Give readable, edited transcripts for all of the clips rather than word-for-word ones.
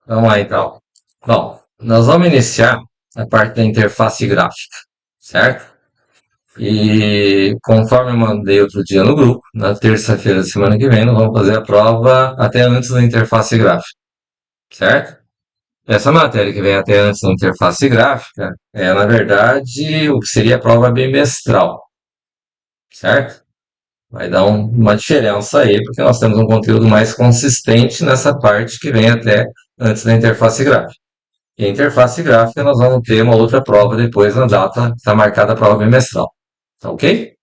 Vamos lá então. Bom, nós vamos iniciar a parte da interface gráfica, certo? E conforme eu mandei outro dia no grupo, na terça-feira da semana que vem, nós vamos fazer a prova até antes da interface gráfica, certo? Essa matéria que vem até antes da interface gráfica é, na verdade, o que seria a prova bimestral, certo? Vai dar uma diferença aí, porque nós temos um conteúdo mais consistente nessa parte que vem até antes da interface gráfica. E a interface gráfica nós vamos ter uma outra prova depois na data que está marcada a prova bimestral. Tá ok?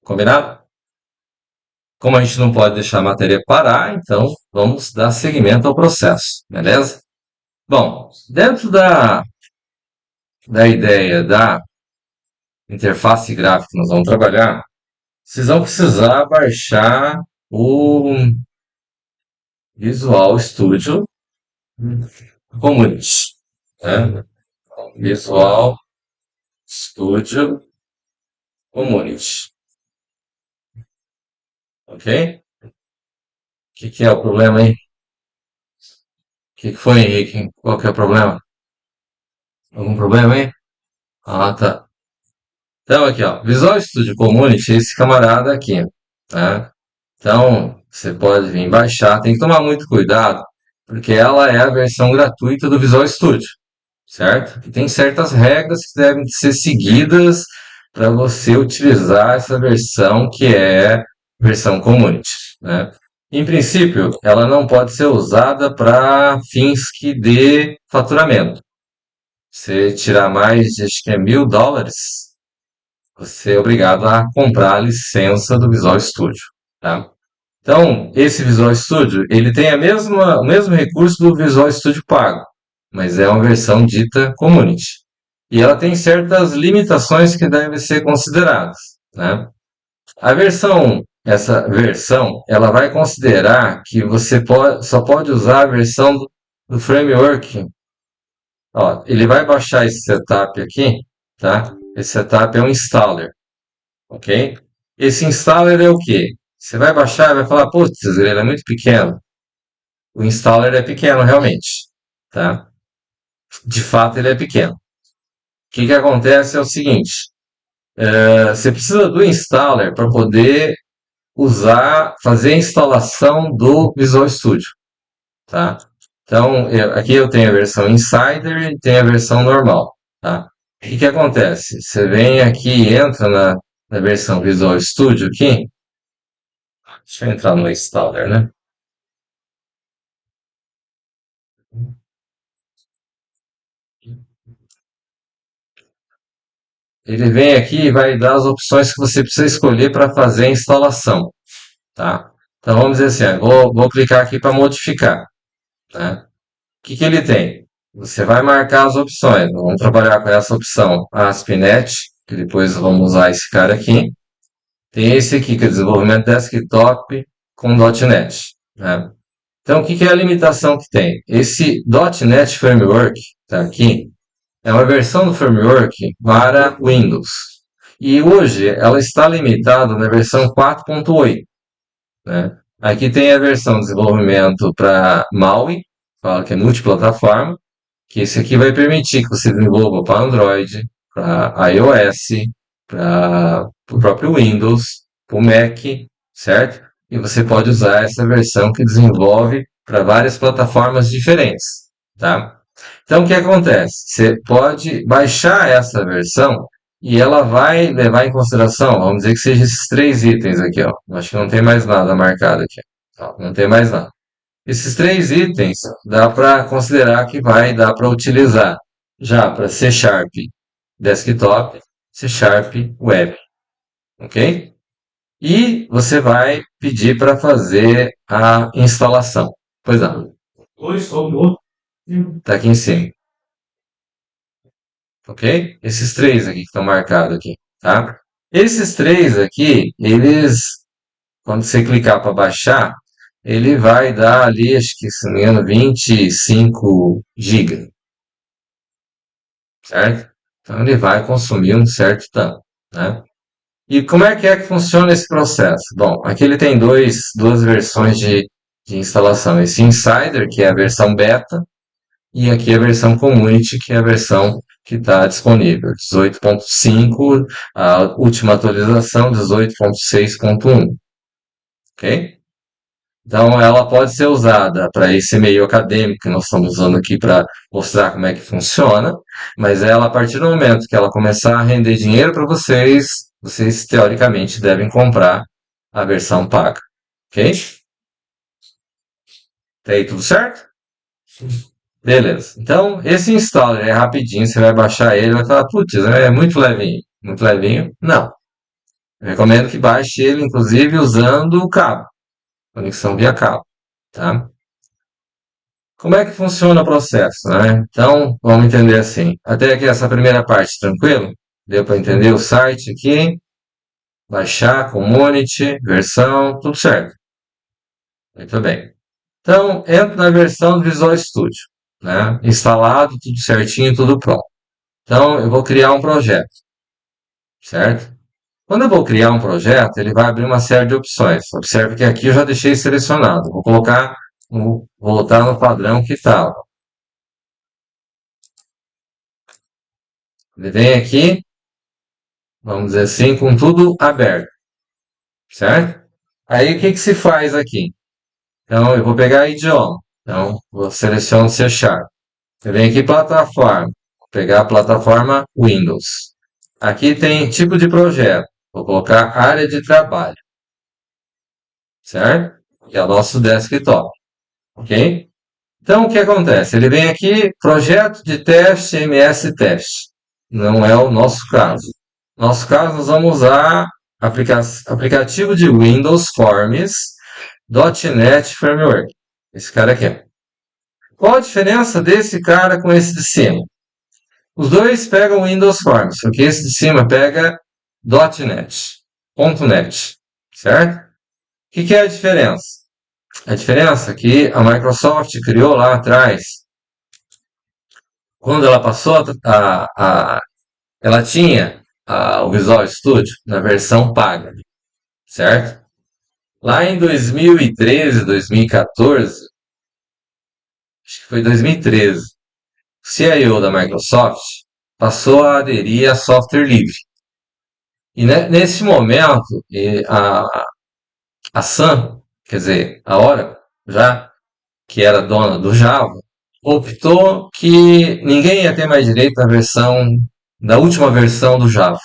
Combinado? Como a gente não pode deixar a matéria parar, então vamos dar seguimento ao processo, beleza? Bom, dentro da ideia da interface gráfica que nós vamos trabalhar, vocês vão precisar baixar o Visual Studio Community, né? Visual Studio Community, ok? O que é o problema aí? Que foi, Henrique? Qual que é o problema? Algum problema aí? Ah, tá. Então, aqui, ó. Visual Studio Community, esse camarada aqui, tá? Então, você pode vir baixar. Tem que tomar muito cuidado, porque ela é a versão gratuita do Visual Studio, certo? E tem certas regras que devem ser seguidas para você utilizar essa versão que é versão Community, né? Em princípio, ela não pode ser usada para fins que dê faturamento. Você tirar mais de, acho que é US$ 1.000, você é obrigado a comprar a licença do Visual Studio, tá? Então, esse Visual Studio, ele tem o mesmo recurso do Visual Studio pago, mas é uma versão dita Community. E ela tem certas limitações que devem ser consideradas, né? Essa versão, ela vai considerar que você só pode usar a versão do framework. Ó, ele vai baixar esse setup aqui, tá? Esse setup é um installer, ok? Esse installer é o quê? Você vai baixar e vai falar, putz, ele é muito pequeno. O installer é pequeno realmente, tá? De fato ele é pequeno. O que que acontece é o seguinte, você precisa do installer para poder fazer a instalação do Visual Studio, tá? Então, aqui eu tenho a versão Insider e tenho a versão normal, tá? O que que acontece? Você vem aqui e entra na versão Visual Studio aqui. Deixa eu entrar no installer, né? Ele vem aqui e vai dar as opções que você precisa escolher para fazer a instalação, tá? Então vamos dizer assim, vou clicar aqui para modificar, né? O que que ele tem? Você vai marcar as opções. Vamos trabalhar com essa opção ASP.NET, que depois vamos usar esse cara aqui. Tem esse aqui, que é desenvolvimento desktop com .NET, né? Então, o que que é a limitação que tem? Esse .NET Framework, tá aqui, é uma versão do framework para Windows. E hoje ela está limitada na versão 4.8, né? Aqui tem a versão de desenvolvimento para MAUI, fala que é multiplataforma, que esse aqui vai permitir que você desenvolva para Android, para iOS, para o próprio Windows, para o Mac, certo? E você pode usar essa versão que desenvolve para várias plataformas diferentes, tá? Então, o que acontece? Você pode baixar essa versão e ela vai levar em consideração, vamos dizer que seja esses três itens aqui, ó. Acho que não tem mais nada marcado aqui. Ó, não tem mais nada. Esses três itens dá para considerar que vai dar para utilizar já para C Sharp Desktop, C Sharp Web, ok? E você vai pedir para fazer a instalação. Pois não. Está aqui em cima, ok? Esses três aqui que estão marcados aqui, tá? Esses três aqui, quando você clicar para baixar, ele vai dar ali, acho que se não me engano, 25 GB, certo? Então ele vai consumir um certo tanto, né? E como é que funciona esse processo? Bom, aqui ele tem duas versões de de instalação. Esse Insider, que é a versão beta, e aqui a versão Community, que é a versão que está disponível. 18.5, a última atualização, 18.6.1. Ok? Então, ela pode ser usada para esse meio acadêmico que nós estamos usando aqui para mostrar como é que funciona, mas ela, a partir do momento que ela começar a render dinheiro para vocês, vocês teoricamente devem comprar a versão paga. Ok? Tá aí tudo certo? Beleza. Então, esse installer é rapidinho, você vai baixar ele e vai falar, putz, é muito levinho. Muito levinho? Não. Eu recomendo que baixe ele, inclusive, usando o cabo, conexão via cabo, tá? Como é que funciona o processo, né? Então, vamos entender assim. Até aqui essa primeira parte, tranquilo? Deu para entender o site aqui? Baixar, community, versão, tudo certo. Muito bem. Então, entro na versão do Visual Studio, né? Instalado, tudo certinho, tudo pronto. Então, eu vou criar um projeto, certo? Quando eu vou criar um projeto, ele vai abrir uma série de opções. Observe que aqui eu já deixei selecionado. Vou colocar, voltar no padrão que estava. Ele vem aqui, vamos dizer assim, com tudo aberto, certo? Aí, o que que se faz aqui? Então, eu vou pegar idioma. Então, vou selecionar C Sharp. Eu venho aqui, plataforma. Vou pegar a plataforma Windows. Aqui tem tipo de projeto. Vou colocar área de trabalho, certo? Que é o nosso desktop, ok? Então, o que acontece? Ele vem aqui, projeto de teste MS Teste. Não é o nosso caso. No nosso caso, nós vamos usar aplicativo de Windows Forms .NET Framework. Esse cara aqui. Qual a diferença desse cara com esse de cima? Os dois pegam Windows Forms, só que esse de cima pega .NET, .NET, certo? O que é a diferença? A diferença é que a Microsoft criou lá atrás, quando ela passou ela tinha o Visual Studio na versão paga, certo? Lá em 2013, 2014, acho que foi 2013, o CIO da Microsoft passou a aderir a software livre. E nesse momento, a Sun, quer dizer, a Oracle, já que era dona do Java, optou que ninguém ia ter mais direito da última versão do Java.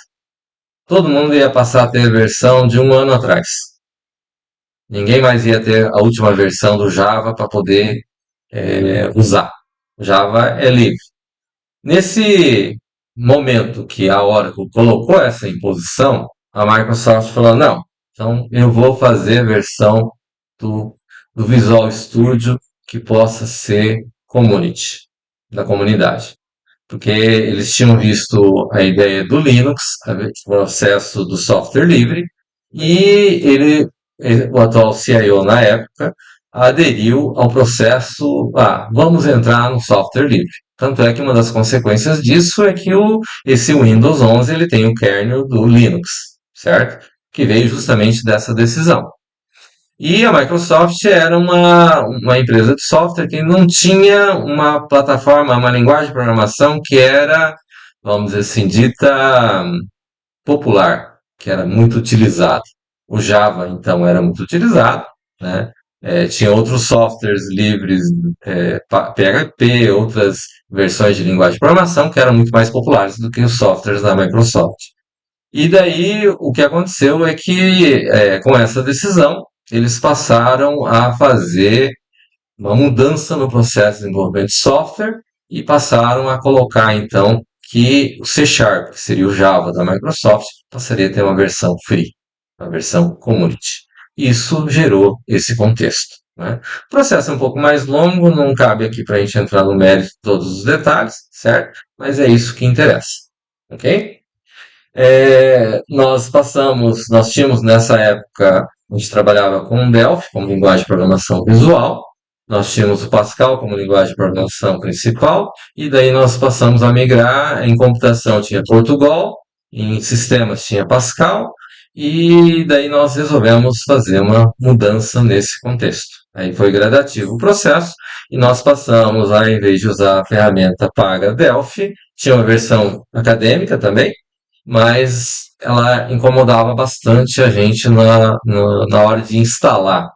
Todo mundo ia passar a ter a versão de um ano atrás. Ninguém mais ia ter a última versão do Java para poder usar. Java é livre. Nesse momento que a Oracle colocou essa imposição, a Microsoft falou, não, então eu vou fazer a versão do Visual Studio que possa ser community, da comunidade. Porque eles tinham visto a ideia do Linux, o processo do software livre, e o atual CIO na época, aderiu ao processo, vamos entrar no software livre. Tanto é que uma das consequências disso é que esse Windows 11 ele tem o kernel do Linux, certo? Que veio justamente dessa decisão. E a Microsoft era uma empresa de software que não tinha uma plataforma, uma linguagem de programação que era, vamos dizer assim, dita popular, que era muito utilizado. O Java, então, era muito utilizado, né? Tinha outros softwares livres, PHP, outras versões de linguagem de programação que eram muito mais populares do que os softwares da Microsoft. E daí o que aconteceu é que, com essa decisão, eles passaram a fazer uma mudança no processo de desenvolvimento de software e passaram a colocar, então, que o C Sharp, que seria o Java da Microsoft, passaria a ter uma versão free, uma versão community. Isso gerou esse contexto, né? O processo é um pouco mais longo, não cabe aqui para a gente entrar no mérito de todos os detalhes, certo? Mas é isso que interessa, ok? Nós tínhamos nessa época, a gente trabalhava com o Delphi como linguagem de programação visual, nós tínhamos o Pascal como linguagem de programação principal, e daí nós passamos a migrar. Em computação tinha Portugal, em sistemas tinha Pascal, e daí nós resolvemos fazer uma mudança nesse contexto. Aí foi gradativo o processo e nós passamos a, em vez de usar a ferramenta paga Delphi, tinha uma versão acadêmica também, mas ela incomodava bastante a gente na hora de instalar.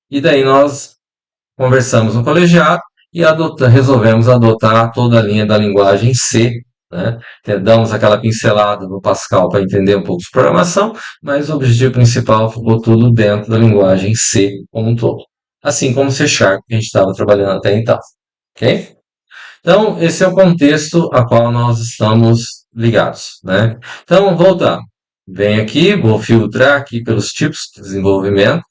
E daí nós conversamos no colegiado e resolvemos adotar toda a linha da linguagem C, né? Damos aquela pincelada no Pascal para entender um pouco de programação, mas o objetivo principal ficou tudo dentro da linguagem C como um todo. Assim como C Sharp, que a gente estava trabalhando até então. Ok? Então, esse é o contexto a qual nós estamos ligados, né? Então, voltando. Vem aqui, vou filtrar aqui pelos tipos de desenvolvimento.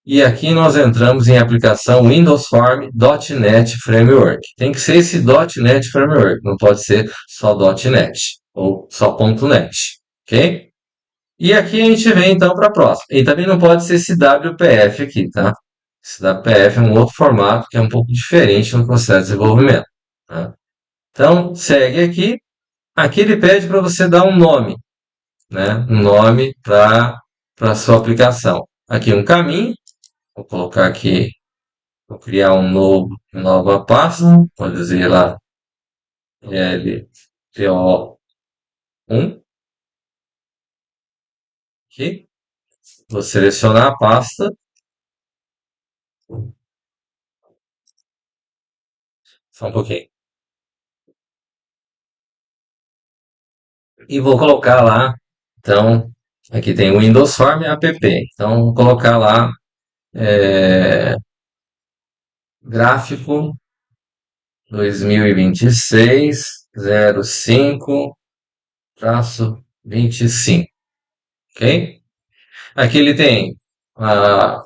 E aqui nós entramos em aplicação Windows Form .NET Framework. Tem que ser esse .NET Framework, não pode ser só .NET ou só .NET, ok? E aqui a gente vem então para a próxima. E também não pode ser esse WPF aqui, tá? Esse WPF é um outro formato que é um pouco diferente no processo de desenvolvimento, tá? Então, segue aqui. Aqui ele pede para você dar um nome, né? Um nome para a sua aplicação. Aqui um caminho. Vou colocar aqui, vou criar uma nova pasta. Vou dizer lá LTO1. Aqui. Vou selecionar a pasta. Só um pouquinho. E vou colocar lá, então, aqui tem o Windows Form app. Então, vou colocar lá gráfico 2026 05 25, ok? Aqui ele tem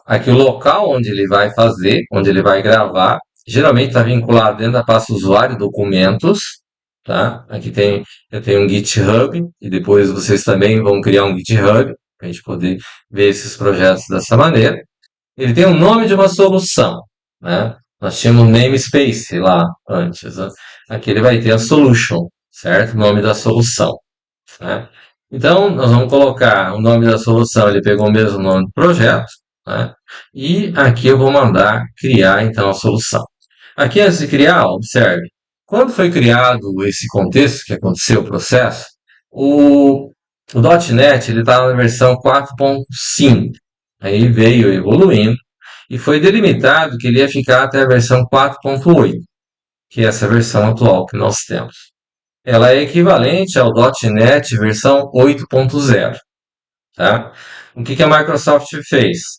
aqui o local onde ele vai fazer, onde ele vai gravar. Geralmente está vinculado dentro da pasta usuário documentos, tá? Aqui tem eu tenho um GitHub e depois vocês também vão criar um GitHub para a gente poder ver esses projetos dessa maneira. Ele tem o nome de uma solução, né? Nós tínhamos namespace lá antes, né? Aqui ele vai ter a solution, certo? O nome da solução, né? Então, nós vamos colocar o nome da solução, ele pegou o mesmo nome do projeto, né? E aqui eu vou mandar criar, então, a solução. Aqui, antes de criar, observe, quando foi criado esse contexto, que aconteceu o processo, o .NET está na versão 4.5. Aí veio evoluindo e foi delimitado que ele ia ficar até a versão 4.8, que é essa versão atual que nós temos. Ela é equivalente ao .NET versão 8.0, tá? O que a Microsoft fez?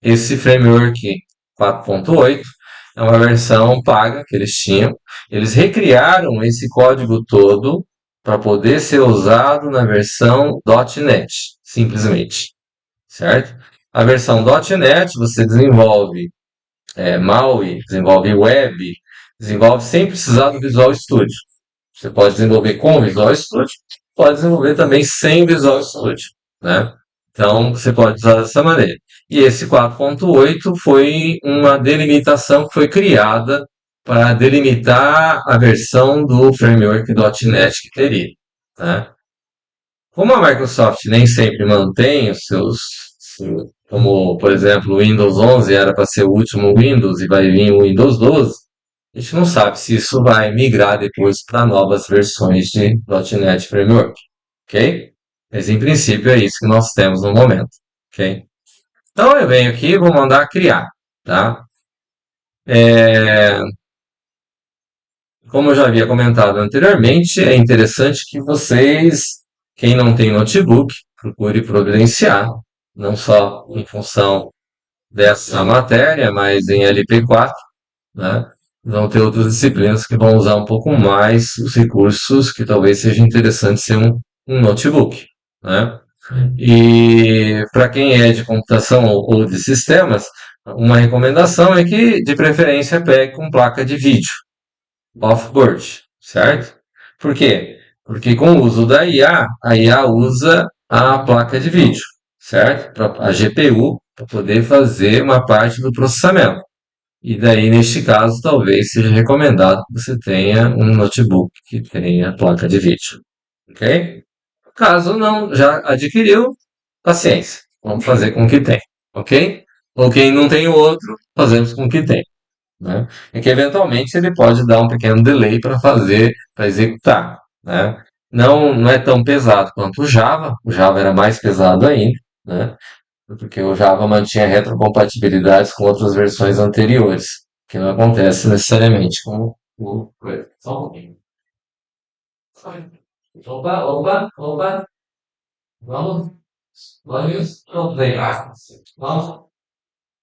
Esse framework 4.8 é uma versão paga que eles tinham. Eles recriaram esse código todo para poder ser usado na versão .NET, simplesmente, certo? A versão .NET você desenvolve MAUI, desenvolve web, desenvolve sem precisar do Visual Studio. Você pode desenvolver com Visual Studio, pode desenvolver também sem Visual Studio, né? Então, você pode usar dessa maneira. E esse 4.8 foi uma delimitação que foi criada para delimitar a versão do framework .NET que teria, né? Como a Microsoft nem sempre mantém os como, por exemplo, o Windows 11 era para ser o último Windows e vai vir o Windows 12, a gente não sabe se isso vai migrar depois para novas versões de .NET Framework, ok? Mas em princípio é isso que nós temos no momento, ok? Então eu venho aqui e vou mandar criar, tá? Como eu já havia comentado anteriormente, é interessante que vocês, quem não tem notebook, procure providenciar, não só em função dessa matéria, mas em LP4, né? Vão ter outras disciplinas que vão usar um pouco mais os recursos que talvez seja interessante ser um notebook, né? E para quem é de computação ou de sistemas, uma recomendação é que, de preferência, pegue com placa de vídeo, off-board, certo? Por quê? Porque com o uso da IA, a IA usa a placa de vídeo, certo? A GPU, para poder fazer uma parte do processamento. E daí, neste caso, talvez seja recomendado que você tenha um notebook que tenha placa de vídeo, ok? Caso não já adquiriu, paciência. Vamos fazer com o que tem, ok? Ou quem não tem o outro, fazemos com o que tem, né? É que eventualmente ele pode dar um pequeno delay para fazer, para executar, né? Não é tão pesado quanto o Java era mais pesado ainda, né? Porque o Java mantinha retrocompatibilidades com outras versões anteriores, que não acontece necessariamente com o... Só um pouquinho. Opa, opa, opa, vamos, vamos problemar. Vamos,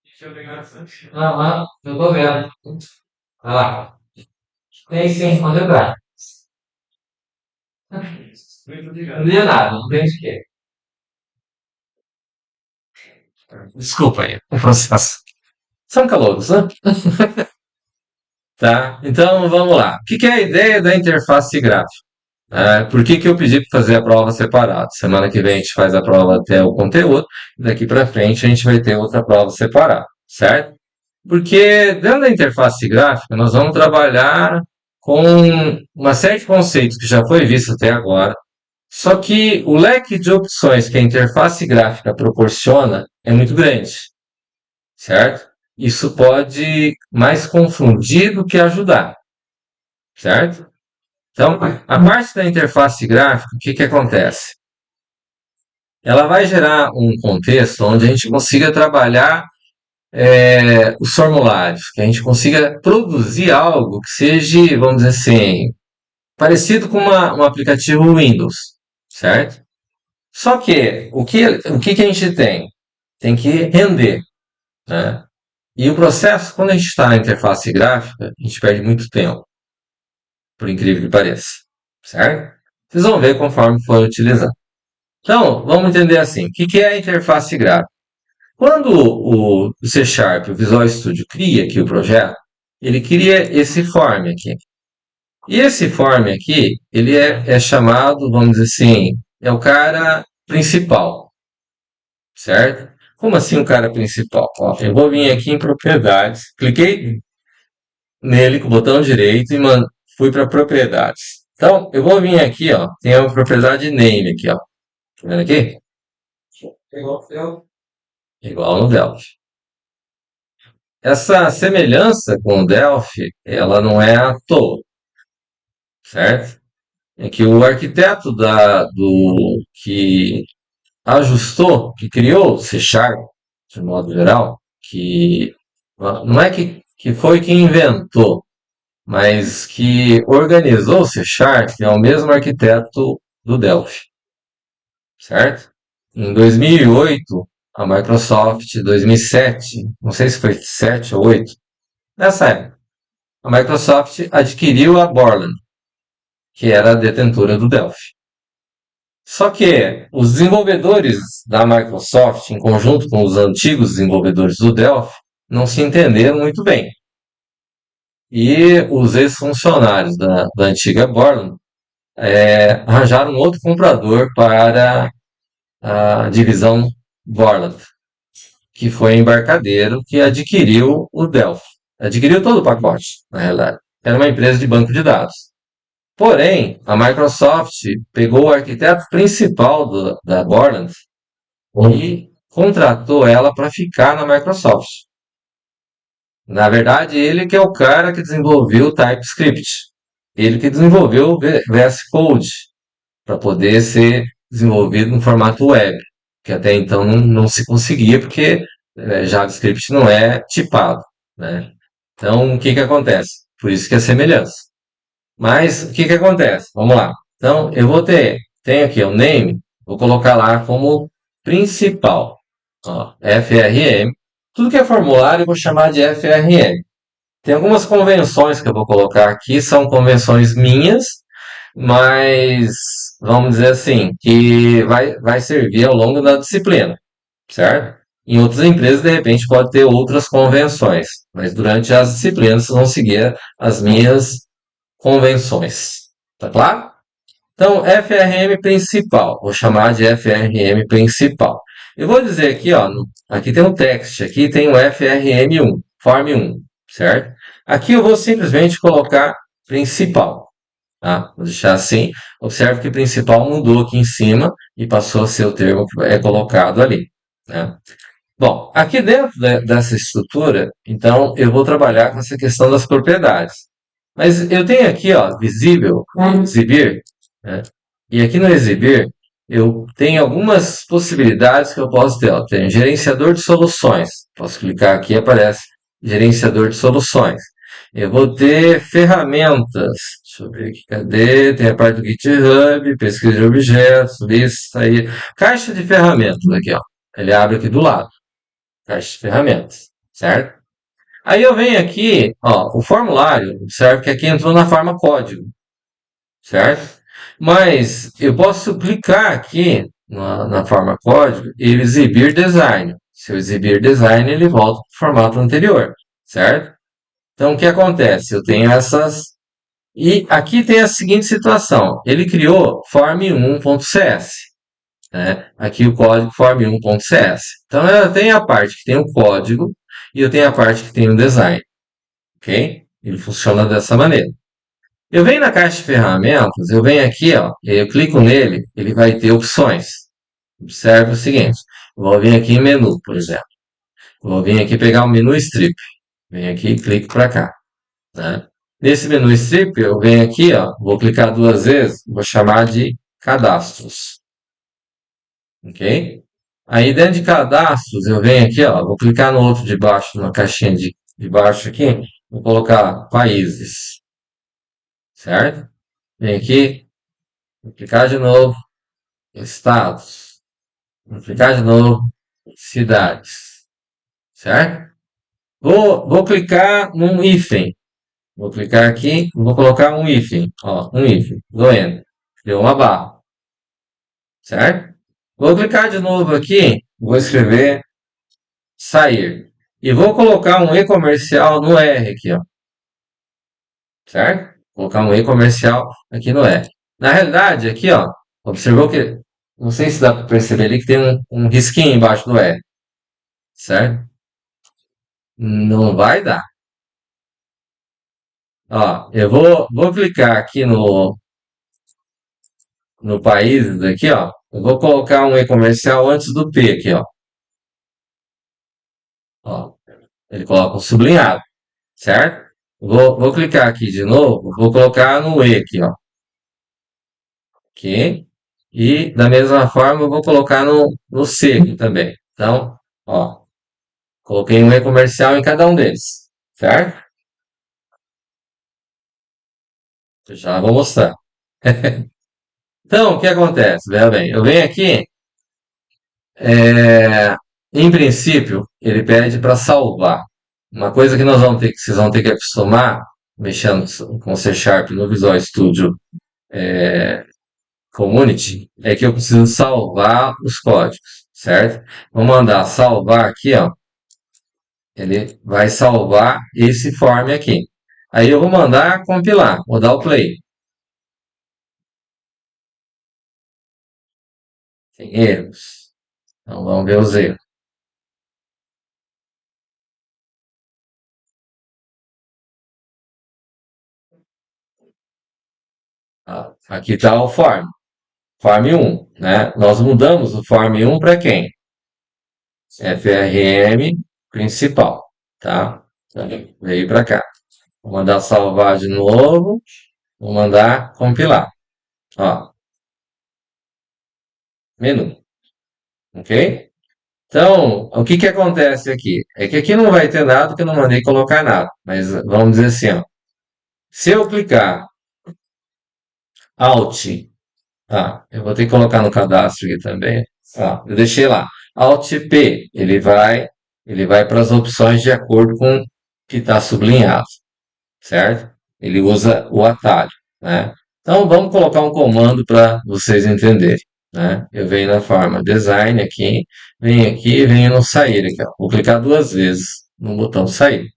deixa eu pegar essa. Aham, eu tô vendo. Vai lá. Tem sim, onde eu tá? Não deu nada, não tem de quê. Desculpa aí, o processo. São calouros, né? Tá, então vamos lá. O que é a ideia da interface gráfica? Por que eu pedi para fazer a prova separada? Semana que vem a gente faz a prova até o conteúdo, e daqui para frente a gente vai ter outra prova separada, certo? Porque dentro da interface gráfica nós vamos trabalhar com uma série de conceitos que já foi visto até agora, só que o leque de opções que a interface gráfica proporciona é muito grande, certo? Isso pode mais confundir do que ajudar, certo? Então, a parte da interface gráfica, o que acontece? Ela vai gerar um contexto onde a gente consiga trabalhar os formulários, que a gente consiga produzir algo que seja, vamos dizer assim, parecido com um aplicativo Windows, certo? Só que o que a gente tem? Tem que render, né? E o processo, quando a gente está na interface gráfica, a gente perde muito tempo, por incrível que pareça, certo? Vocês vão ver conforme for utilizando. Então, vamos entender assim, o que é a interface gráfica? Quando o C Sharp, o Visual Studio, cria aqui o projeto, ele cria esse form aqui. E esse form aqui, ele é chamado, vamos dizer assim, é o cara principal, certo? Como assim o cara principal? Ó, eu vou vir aqui em propriedades, cliquei nele com o botão direito e fui para propriedades. Então, eu vou vir aqui, ó, tem a propriedade name aqui, ó. Tá vendo aqui? Igual no Delphi. Essa semelhança com o Delphi, ela não é à toa, certo? É que o arquiteto que ajustou, que criou o C Sharp, de modo geral, que não é que foi quem inventou, mas que organizou o C Sharp, é o mesmo arquiteto do Delphi, certo? Em 2008, a Microsoft, 2007, não sei se foi 7 ou 8, nessa época, a Microsoft adquiriu a Borland, que era a detentora do Delphi. Só que os desenvolvedores da Microsoft, em conjunto com os antigos desenvolvedores do Delphi, não se entenderam muito bem. E os ex-funcionários da antiga Borland arranjaram outro comprador para a divisão Borland, que foi a Embarcadero, que adquiriu o Delphi. Adquiriu todo o pacote, na realidade. Era uma empresa de banco de dados. Porém, a Microsoft pegou o arquiteto principal da Borland e contratou ela para ficar na Microsoft. Na verdade, ele que é o cara que desenvolveu o TypeScript. Ele que desenvolveu o VS Code para poder ser desenvolvido no formato web, que até então não se conseguia porque JavaScript não é tipado, né? Então, o que acontece? Por isso que é semelhança. Mas o que acontece? Vamos lá. Então, tenho aqui o name, vou colocar lá como principal. Ó, FRM. Tudo que é formulário eu vou chamar de FRM. Tem algumas convenções que eu vou colocar aqui, são convenções minhas, mas vamos dizer assim, que vai servir ao longo da disciplina, certo? Em outras empresas, de repente, pode ter outras convenções, mas durante as disciplinas vocês vão seguir as minhas convenções. Tá claro? Então, FRM principal. Vou chamar de FRM principal. Eu vou dizer aqui, ó, aqui tem um text, aqui tem o FRM1, Form 1, certo? Aqui eu vou simplesmente colocar principal. tá? Vou deixar assim. Observe que o principal mudou aqui em cima e passou a ser o termo que é colocado ali, né? Bom, aqui dentro dessa estrutura, então, eu vou trabalhar com essa questão das propriedades. Mas eu tenho aqui, ó, visível, exibir, né? E aqui no exibir, eu tenho algumas possibilidades que eu posso ter. Ó. Eu tenho gerenciador de soluções. Posso clicar aqui e aparece gerenciador de soluções. Eu vou ter ferramentas. Deixa eu ver aqui, cadê? Tem a parte do GitHub, pesquisa de objetos, lista aí. Caixa de ferramentas aqui, ó. Ele abre aqui do lado. Caixa de ferramentas, certo? Aí eu venho aqui, ó, o formulário, observe que aqui entrou na forma código, certo? Mas eu posso clicar aqui na forma código e exibir design. Se eu exibir design, ele volta para o formato anterior, certo? Então, o que acontece? Eu tenho essas. E aqui tem a seguinte situação: ele criou form1.cs, né? Aqui o código form1.cs. Então, eu tenho a parte que tem o código e eu tenho a parte que tem o design, ok? Ele funciona dessa maneira. Eu venho na caixa de ferramentas, eu venho aqui, ó, eu clico nele, ele vai ter opções. Observe o seguinte, eu vou vir aqui em menu, por exemplo. Eu vou vir aqui pegar o menu strip. Venho aqui e clico para cá, né? Nesse menu strip, eu venho aqui, ó, vou clicar duas vezes, vou chamar de cadastros, ok? Aí dentro de cadastros, eu venho aqui, ó, vou clicar no outro de baixo, na caixinha de baixo aqui, vou colocar países, certo? Vem aqui, vou clicar de novo, estados, vou clicar de novo, cidades, certo? Vou clicar num hífen, vou clicar aqui, vou colocar um hífen, ó, um hífen, dou enter, deu uma barra, certo? Vou clicar de novo aqui, vou escrever sair. E vou colocar um e comercial no R aqui, ó, certo? Vou colocar um e comercial aqui no R. Na realidade, aqui, ó, observou que, não sei se dá para perceber ali que tem um risquinho embaixo do R, certo? Não vai dar. Ó, eu vou clicar aqui no país aqui, ó. Eu vou colocar um e comercial antes do P aqui, ó. Ó, ele coloca um sublinhado, certo? Vou clicar aqui de novo, vou colocar no E aqui, ó. Ok? E da mesma forma eu vou colocar no C aqui também. Então, ó, coloquei um E comercial em cada um deles, certo? Eu já vou mostrar. Então, o que acontece? Veja bem, eu venho aqui, é, em princípio, ele pede para salvar. Uma coisa que vocês vão ter que acostumar, mexendo com C Sharp no Visual Studio Community, é que eu preciso salvar os códigos, certo? Vou mandar salvar aqui, ó. Ele vai salvar esse form aqui. Aí eu vou mandar compilar, vou dar o play. Tem erros. Então vamos ver os erros. Ah, aqui está o form. Form 1, né? Nós mudamos o form 1 para quem? FRM principal, tá? Então, veio para cá. Vou mandar salvar de novo. Vou mandar compilar. Ó, menu, ok? Então, o que que acontece aqui? É que aqui não vai ter nada porque eu não mandei colocar nada. Mas vamos dizer assim, ó. Se eu clicar Alt, eu vou ter que colocar no cadastro aqui também. Eu deixei lá. Alt P, ele vai para as opções de acordo com o que está sublinhado, certo? Ele usa o atalho, né? Então vamos colocar um comando para vocês entenderem, né? Eu venho na forma design aqui e venho no sair aqui, ó. Vou clicar duas vezes no botão sair,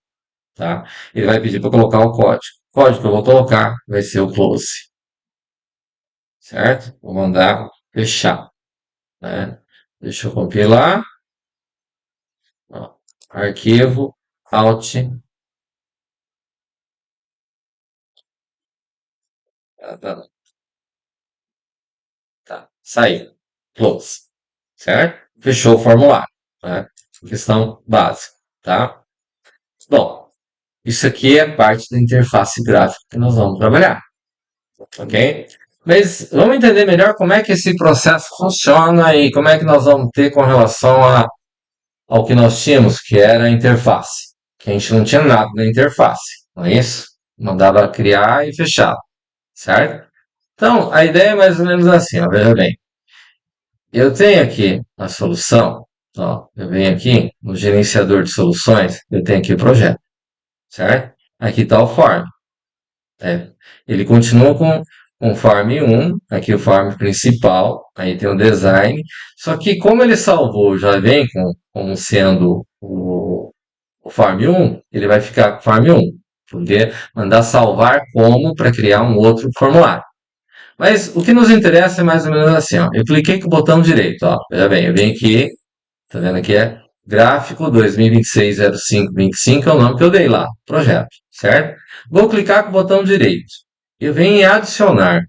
tá? Ele vai pedir para colocar o código. O código que eu vou colocar vai ser o close, certo? Vou mandar fechar, né? Deixa eu compilar, ó, arquivo, Alt, Tá, tá. Saiu. Close. Certo? Fechou o formulário. Né? Questão básica. Tá? Bom, isso aqui é parte da interface gráfica que nós vamos trabalhar. Ok? Mas vamos entender melhor como é que esse processo funciona e como é que nós vamos ter com relação ao que nós tínhamos, que era a interface. Que a gente não tinha nada na interface, não é isso? Mandava criar e fechar, certo? Então, a ideia é mais ou menos assim, ó, veja bem. Eu tenho aqui a solução, ó, eu venho aqui no gerenciador de soluções, eu tenho aqui o projeto, certo? Aqui está o form. É, ele continua com o Form 1, aqui o Form principal, aí tem o design, só que como ele salvou, já vem como sendo o Form 1, ele vai ficar com o Form 1, porque mandar salvar como para criar um outro formulário. Mas o que nos interessa é mais ou menos assim, ó, eu cliquei com o botão direito, ó, veja bem, eu venho aqui, tá vendo aqui é gráfico 2026-05-25 é o nome que eu dei lá, projeto, certo? Vou clicar com o botão direito. Eu venho em adicionar,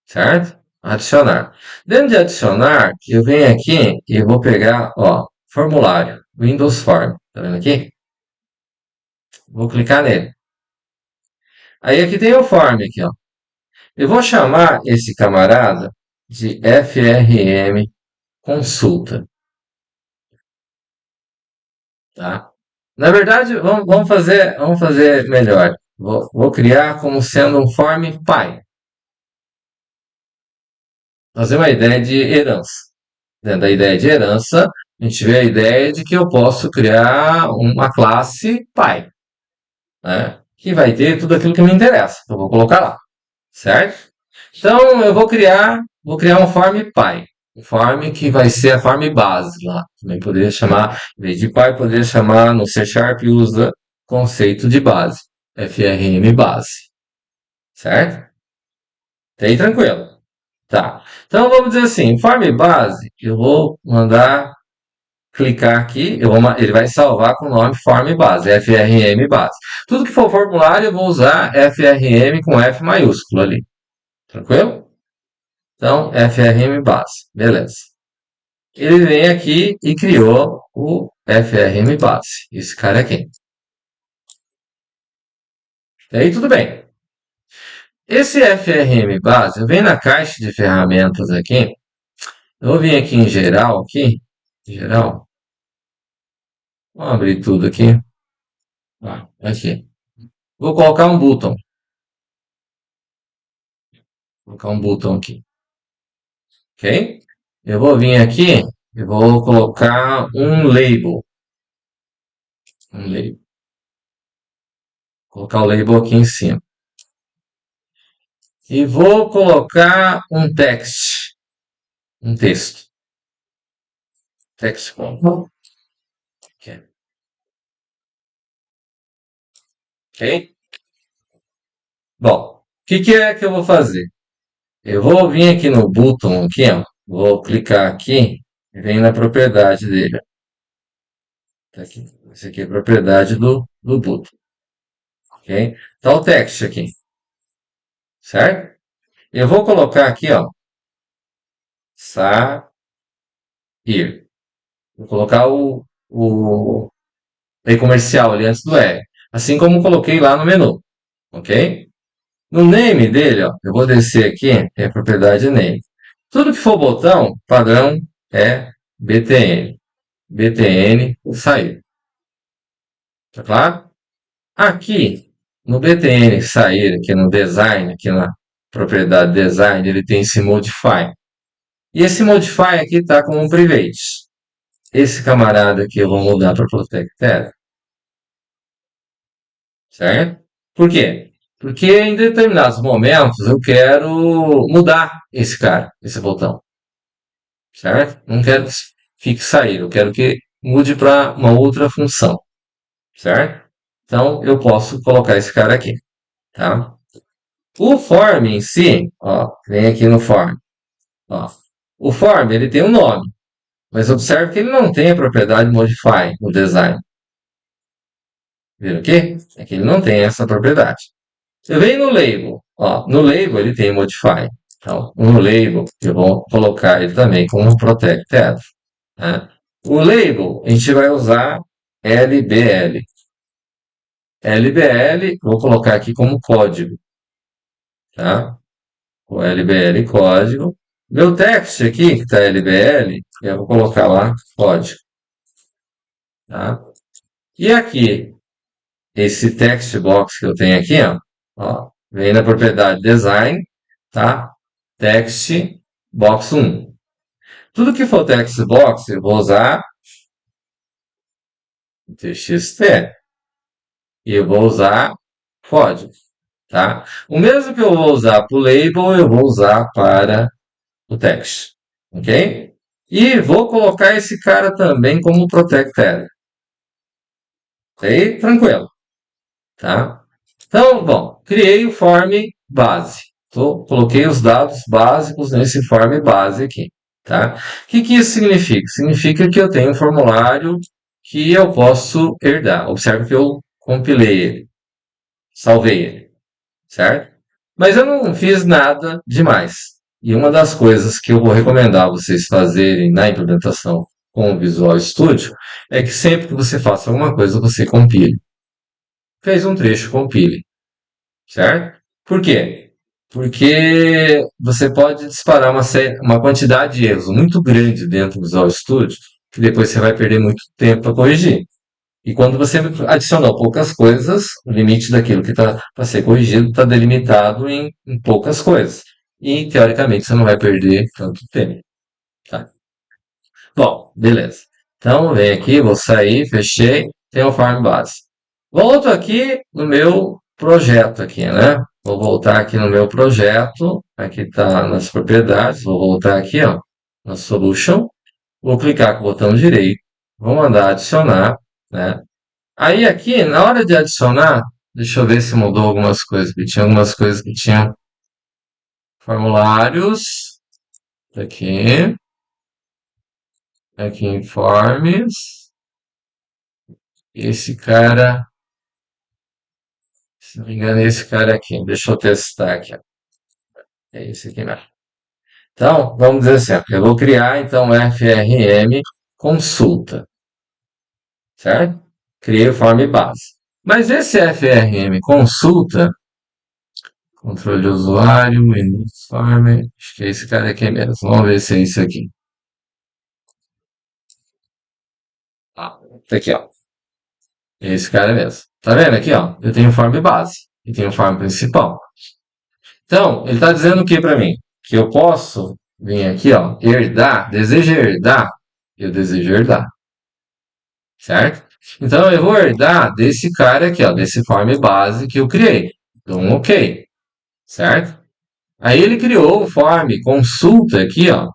certo? Adicionar. Dentro de adicionar, eu venho aqui e vou pegar, ó, formulário, Windows Form, tá vendo aqui? Vou clicar nele. Aí aqui tem o form aqui, ó. Eu vou chamar esse camarada de FRM consulta, tá? Na verdade, vamos fazer melhor. Vou criar como sendo um form pai. Nós temos uma ideia de herança. Dentro da ideia de herança, a gente vê a ideia de que eu posso criar uma classe pai, né? Que vai ter tudo aquilo que me interessa. Eu vou colocar lá, certo? Então, vou criar um form pai. Um form que vai ser a form base lá. Também poderia chamar, em vez de pai, poderia chamar no C Sharp usa conceito de base. FRM base. Certo? Tá aí tranquilo. Tá. Então vamos dizer assim, form base, eu vou mandar clicar aqui, ele vai salvar com o nome form base, FRM base. Tudo que for formulário, eu vou usar FRM com F maiúsculo ali. Tranquilo? Então, FRM base. Beleza. Ele vem aqui e criou o FRM base. Esse cara aqui. E aí, tudo bem. Esse FRM base, eu venho na caixa de ferramentas aqui. Eu vou vir aqui em geral, aqui. Geral. Vamos abrir tudo aqui. Aqui. Vou colocar um button. Vou colocar um button aqui. Ok? Eu vou vir aqui e vou colocar um label. Um label. Vou colocar o label aqui em cima. E vou colocar um text. Um texto. Text com. Ok? Ok? Bom, o que é que eu vou fazer? Eu vou vir aqui no button, aqui, ó. Vou clicar aqui e vem na propriedade dele. Tá aqui. Esse aqui é a propriedade do button. Ok? Tá o text aqui. Certo? Eu vou colocar aqui, ó. Sair. Vou colocar o e comercial ali antes do R. Assim como coloquei lá no menu. Ok? No name dele, ó, eu vou descer aqui, tem a propriedade name. Tudo que for botão, padrão é btn. btn sair. Tá claro? Aqui, no btn sair, aqui no design, aqui na propriedade design, ele tem esse modify. E esse modify aqui está como um private. Esse camarada aqui eu vou mudar para protected. Certo? Por quê? Porque em determinados momentos eu quero mudar esse cara, esse botão. Certo? Não quero que fique sair, eu quero que mude para uma outra função. Certo? Então eu posso colocar esse cara aqui. Tá? O form em si, ó, vem aqui no form. Ó. O form ele tem um nome, mas observe que ele não tem a propriedade modify no design. Viram aqui? É que ele não tem essa propriedade. Eu venho no label. Ó, no label ele tem modify. Então, no label eu vou colocar ele também como protected, né? O label a gente vai usar LBL. LBL, vou colocar aqui como código, tá? O LBL código. Meu text aqui, que está LBL, eu vou colocar lá código, tá? E aqui, esse text box que eu tenho aqui, ó, vem na propriedade design, tá? Text box 1. Tudo que for text box, eu vou usar txt e eu vou usar código, tá? O mesmo que eu vou usar para o label, eu vou usar para o text, ok? E vou colocar esse cara também como protected, ok? Tranquilo, tá? Então, bom, criei o form base. Coloquei os dados básicos nesse form base aqui, tá? O que isso significa? Significa que eu tenho um formulário que eu posso herdar. Observe que eu compilei ele, salvei ele, certo? Mas eu não fiz nada demais. E uma das coisas que eu vou recomendar vocês fazerem na implementação com o Visual Studio é que sempre que você faça alguma coisa, você compile. Fez um trecho, compile, certo? Por quê? Porque você pode disparar uma quantidade de erros muito grande dentro do Visual Studio, que depois você vai perder muito tempo para corrigir. E quando você adicionou poucas coisas, o limite daquilo que está para ser corrigido está delimitado em poucas coisas. E, teoricamente, você não vai perder tanto tempo. Tá? Bom, beleza. Então, vem aqui, vou sair, fechei, tem o Farm Base. Volto aqui no meu projeto aqui, né? Vou voltar aqui no meu projeto, aqui está nas propriedades, vou voltar aqui, ó, na Solution, vou clicar com o botão direito, vou mandar adicionar, né? Aí aqui, na hora de adicionar, deixa eu ver se mudou algumas coisas, porque tinha algumas coisas que tinham formulários, aqui, aqui em forms, esse cara, se não me engano, é esse cara aqui, deixa eu testar aqui, ó. É esse aqui mesmo. Então, vamos dizer assim, ó, eu vou criar então FRM consulta, certo? Criei o form base. Mas esse FRM consulta, controle de usuário, uniforme, acho que é esse cara aqui mesmo. Vamos ver se é isso aqui. Ah, tá aqui, ó. É esse cara mesmo. Tá vendo aqui, ó? Eu tenho form base e tenho form principal. Então, ele está dizendo o que para mim? Que eu posso vir aqui, ó, herdar, deseja herdar, eu desejo herdar, certo? Então, eu vou herdar desse cara aqui, ó, desse form base que eu criei. Dou um OK, certo? Aí ele criou o form consulta aqui, ó,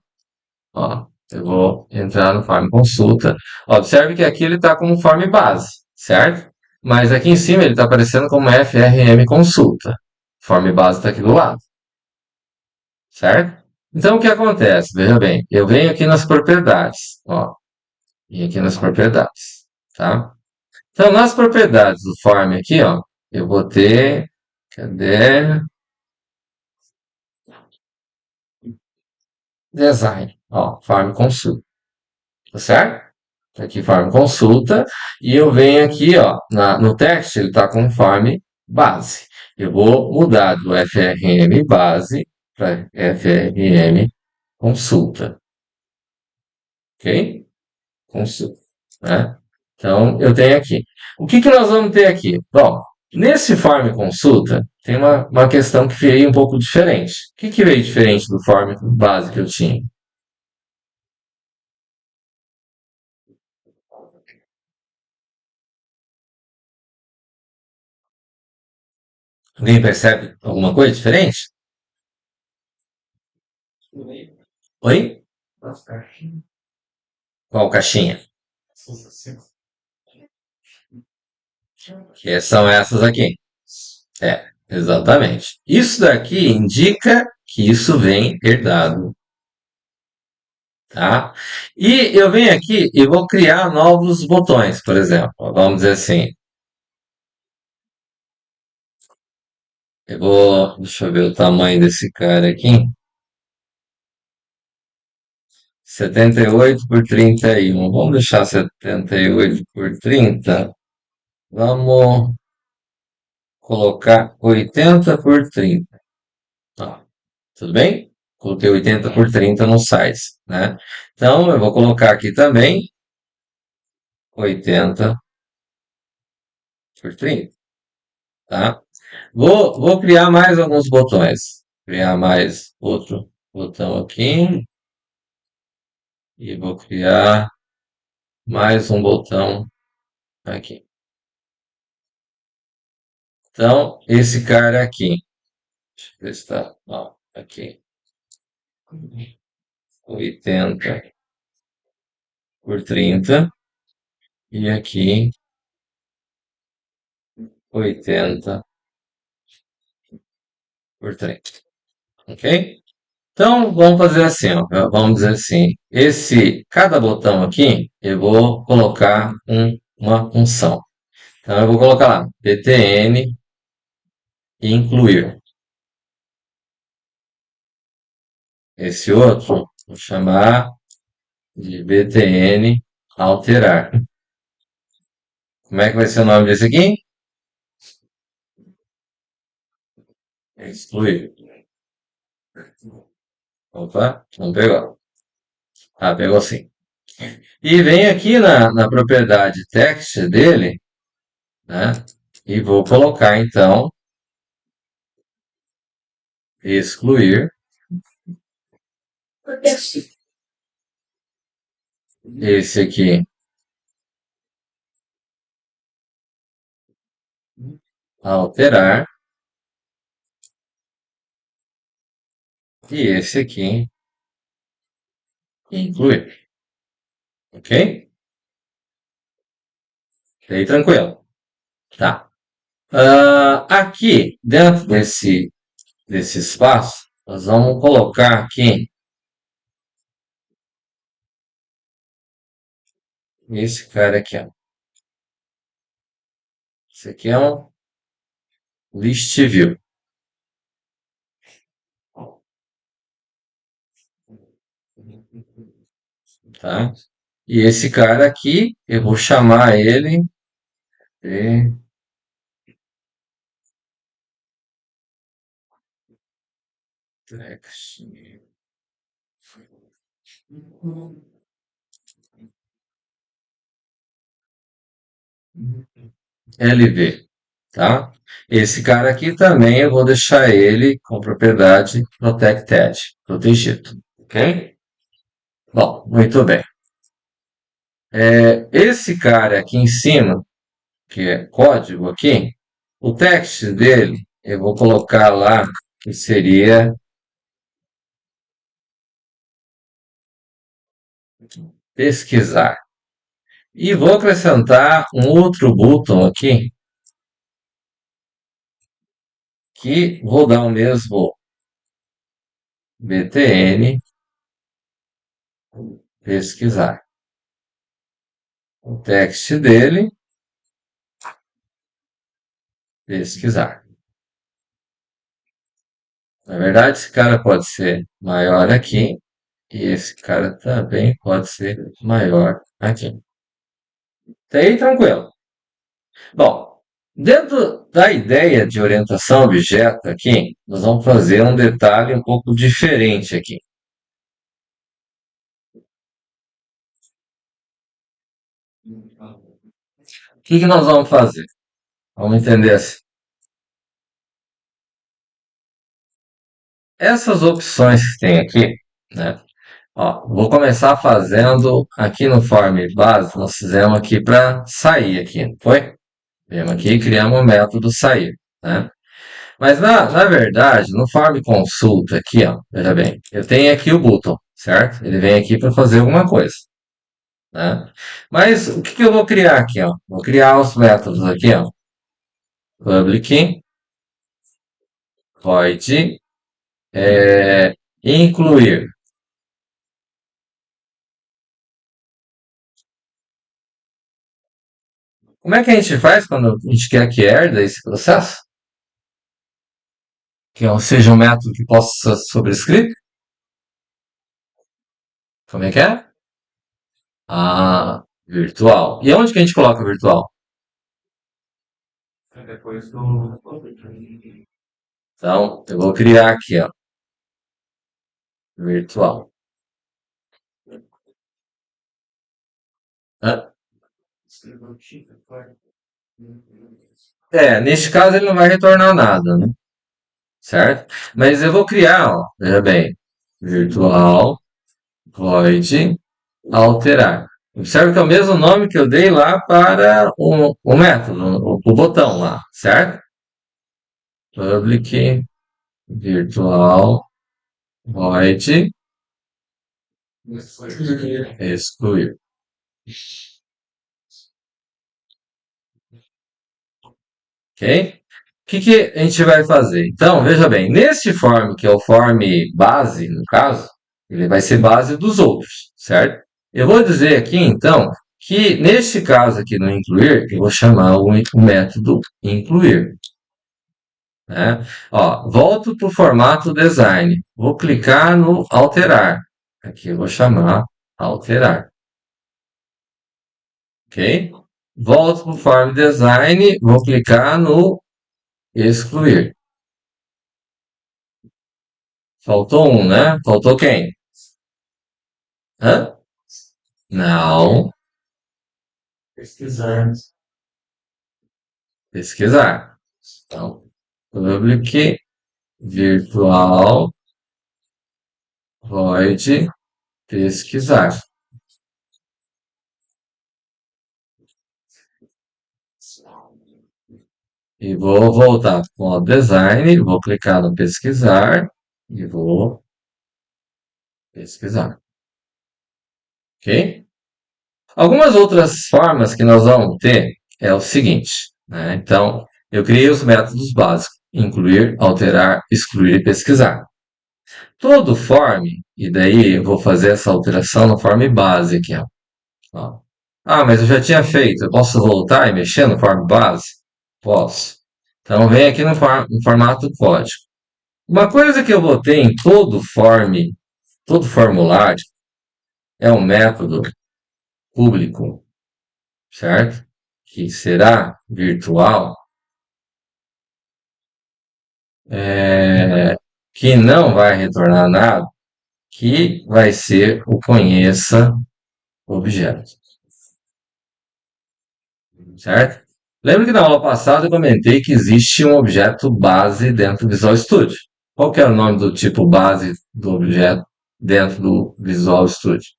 eu vou entrar no form consulta. Ó, observe que aqui ele está como form base, certo? Mas aqui em cima ele está aparecendo como FRM consulta. Form base está aqui do lado, certo? Então o que acontece? Veja bem, eu venho aqui nas propriedades, ó, e aqui nas propriedades, tá? Então nas propriedades do form aqui, ó, eu vou ter, cadê? Design, ó, form consulta, tá certo? Aqui form consulta, e eu venho aqui, ó, no text ele está com form base. Eu vou mudar do FRM base para FRM consulta, ok? Consulta, né? Então, eu tenho aqui. O que nós vamos ter aqui? Bom, nesse form consulta, tem uma questão que veio um pouco diferente. O que veio diferente do form base que eu tinha? Alguém percebe alguma coisa diferente? Oi? Qual caixinha? Que são essas aqui. É, exatamente. Isso daqui indica que isso vem herdado, tá? E eu venho aqui e vou criar novos botões, por exemplo. Vamos dizer assim, deixa eu ver o tamanho desse cara aqui. 78 por 31. Vamos deixar 78 por 30. Vamos colocar 80 por 30. Ó, tudo bem? Coloquei 80 por 30 no size, né? Então, eu vou colocar aqui também 80 por 30, tá? Vou criar mais alguns botões. Criar mais outro botão aqui. E vou criar mais um botão aqui. Então, esse cara aqui. Deixa eu ver se tá. Ó, aqui. 80 por 30. E aqui 80 por 30. Ok? Então, vamos fazer assim, ó. Vamos dizer assim. Cada botão aqui, eu vou colocar uma função. Então, eu vou colocar lá, btn incluir. Esse outro, vou chamar de btn alterar. Como é que vai ser o nome desse aqui? Excluir. Opa, não pegou. Ah, pegou sim. E vem aqui na propriedade text dele, né? E vou colocar então excluir esse aqui, alterar, e esse aqui, incluir. Ok? Daí tranquilo. Tá. Aqui, dentro desse espaço, nós vamos colocar aqui esse cara aqui, ó. Esse aqui é um list view, tá? E esse cara aqui, eu vou chamar ele de text LV, tá? Esse cara aqui também eu vou deixar ele com propriedade protected, protegido, ok? Bom, muito bem. Esse cara aqui em cima, que é código aqui, o text dele eu vou colocar lá que seria pesquisar. E vou acrescentar um outro botão aqui, que vou dar o mesmo btn pesquisar. O text dele, pesquisar. Na verdade, esse cara pode ser maior aqui e esse cara também pode ser maior aqui. Até aí, tranquilo. Bom, dentro da ideia de orientação a objeto aqui, nós vamos fazer um detalhe um pouco diferente aqui. O que nós vamos fazer? Vamos entender assim. Essas opções que tem aqui, né? Ó, vou começar fazendo aqui no form base, nós fizemos aqui para sair aqui, não foi? Viemos aqui e criamos o método sair, né? Mas na verdade, no form consulta aqui, ó, veja bem, eu tenho aqui o button, certo? Ele vem aqui para fazer alguma coisa, né? Mas o que eu vou criar aqui, ó? Vou criar os métodos aqui, ó. Public, void, incluir. Como é que a gente faz quando a gente quer que herda esse processo? seja um método que possa ser sobrescrito? Como é que é? Ah, virtual. E onde que a gente coloca virtual? Então, eu vou criar aqui, ó, virtual. Hã? Neste caso ele não vai retornar nada, né? Certo? Mas eu vou criar, ó, veja bem, virtual void alterar. Observe que é o mesmo nome que eu dei lá para o método, o botão lá, certo? Public virtual void excluir. Ok? O que que a gente vai fazer? Então, veja bem, neste form, que é o form base, no caso, ele vai ser base dos outros, certo? Eu vou dizer aqui, então, que neste caso aqui no incluir, eu vou chamar o método incluir, né? Ó, volto para o formato design, vou clicar no alterar. Aqui eu vou chamar alterar, ok? Volto para o form design, vou clicar no excluir. Faltou um, né? Faltou quem? Hã? Não. Pesquisar. Então, public virtual void pesquisar. E vou voltar com o design, vou clicar no pesquisar e vou pesquisar. Ok? Algumas outras formas que nós vamos ter é o seguinte, né? Então, eu criei os métodos básicos: incluir, alterar, excluir e pesquisar. Todo form, e daí eu vou fazer essa alteração no form base aqui, ó. Ó. Ah, mas eu já tinha feito. Eu posso voltar e mexer no form base? Posso. Então vem aqui no formato código. Uma coisa que eu botei em todo formulário, é um método público, certo? Que será virtual, que não vai retornar nada, que vai ser o conheça objeto, certo? Lembra que na aula passada eu comentei que existe um objeto base dentro do Visual Studio. Qual que é o nome do tipo base do objeto dentro do Visual Studio?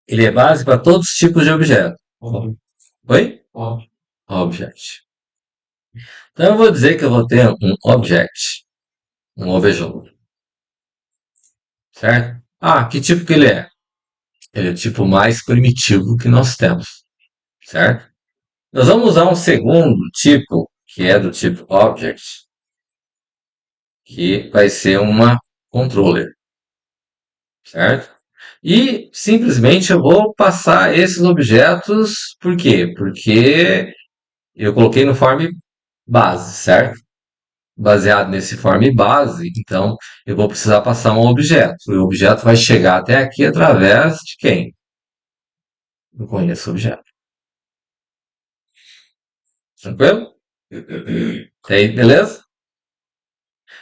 Ele é base para todos os tipos de objeto. Oi? Object. Então eu vou dizer que eu vou ter um object, um objeto, certo? Ah, que tipo que ele é? Ele é o tipo mais primitivo que nós temos, certo? Nós vamos usar um segundo tipo, que é do tipo object, que vai ser uma controller, certo? E simplesmente eu vou passar esses objetos, por quê? Porque eu coloquei no form base, certo? Baseado nesse form base, então eu vou precisar passar um objeto. E o objeto vai chegar até aqui através de quem? Eu conheço o objeto. Tranquilo? Aí, beleza?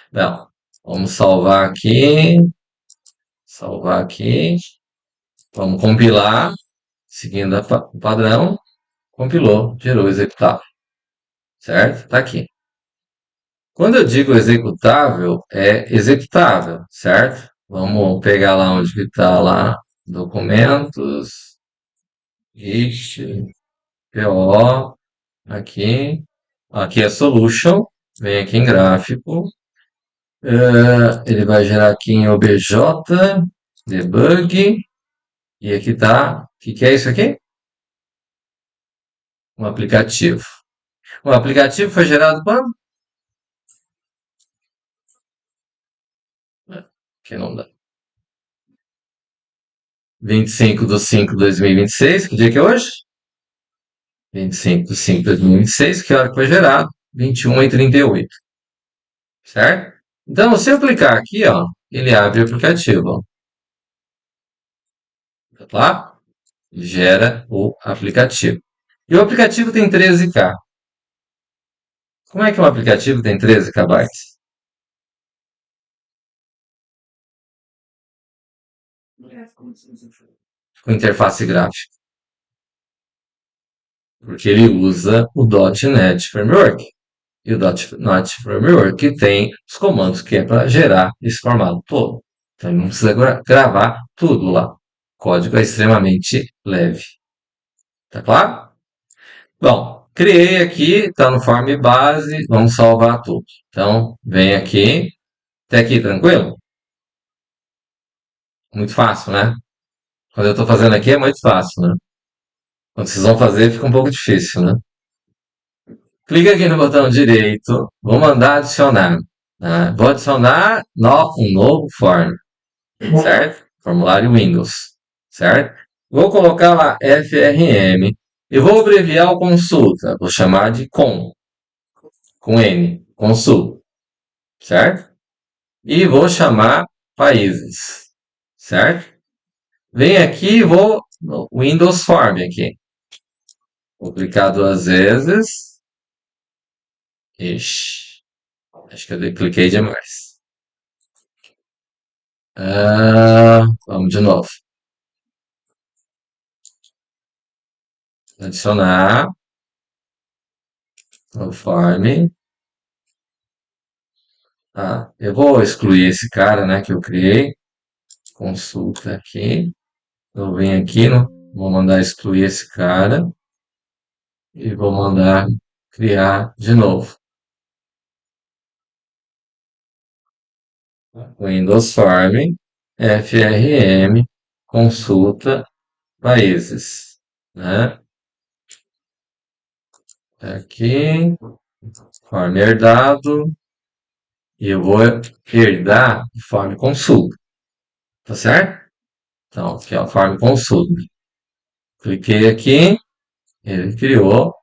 Não. Vamos salvar aqui. Salvar aqui. Vamos compilar. Seguindo o padrão. Compilou. Gerou o executável. Certo? Está aqui. Quando eu digo executável, é executável, certo? Vamos pegar lá onde está lá, documentos, PO, aqui, aqui é solution, vem aqui em gráfico, ele vai gerar aqui em obj, debug, e aqui está, o que é isso aqui? Um aplicativo. O aplicativo foi gerado quando? Que não dá. 25 de 5 de 2026, que dia que é hoje? 25 de 5 de 2026, que hora que foi gerado? 21h38, certo? Então, se eu clicar aqui, ó, ele abre o aplicativo, ó. Tá lá? Gera o aplicativo. E o aplicativo tem 13K. Como é que um aplicativo tem 13 KB? Com interface gráfica. Porque ele usa o .NET Framework. E o .NET Framework tem os comandos que é para gerar esse formato todo. Então ele não precisa gravar tudo lá. O código é extremamente leve. Tá claro? Bom, criei aqui, está no form base, vamos salvar tudo. Então, vem aqui, até aqui tranquilo? Muito fácil, né? Quando eu estou fazendo aqui é muito fácil, né? Quando vocês vão fazer fica um pouco difícil, né? Clica aqui no botão direito, vou mandar adicionar. Tá? Vou adicionar um novo form, certo? Formulário Windows, certo? Vou colocar lá FRM e vou abreviar o consulta, vou chamar de com N, consulta, certo? E vou chamar países, certo? Vem aqui e vou no Windows Form aqui. Vou clicar duas vezes. Ixi, acho que eu cliquei demais. Vamos de novo. Adicionar no form. Eu vou excluir esse cara, né, que eu criei. Consulta aqui. Eu venho aqui, vou mandar excluir esse cara e vou mandar criar de novo. Windows Form, FRM, consulta, países, né? Aqui, form herdado, e eu vou herdar de forma consulta, tá certo? Então, aqui é o form consulta. Cliquei aqui, ele criou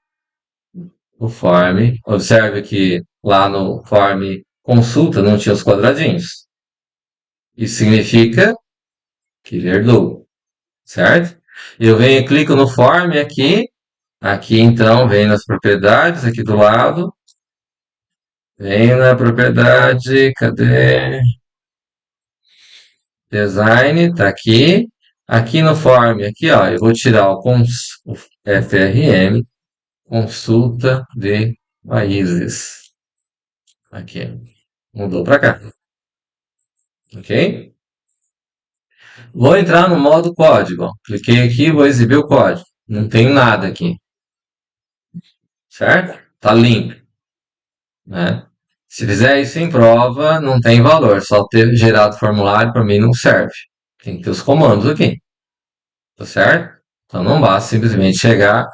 o form. Observe que lá no form consulta não tinha os quadradinhos. Isso significa que ele herdou, certo? Eu venho e clico no form aqui. Aqui então vem nas propriedades, aqui do lado. Vem na propriedade, cadê? Design, tá aqui. Aqui no form, aqui ó, eu vou tirar o FRM, consulta de países. Aqui, mudou para cá, ok? Vou entrar no modo código. Cliquei aqui, vou exibir o código. Não tem nada aqui, certo? Tá limpo, né? Se fizer isso em prova, não tem valor. Só ter gerado formulário para mim não serve. Tem que ter os comandos aqui, tá certo? Então não basta simplesmente chegar,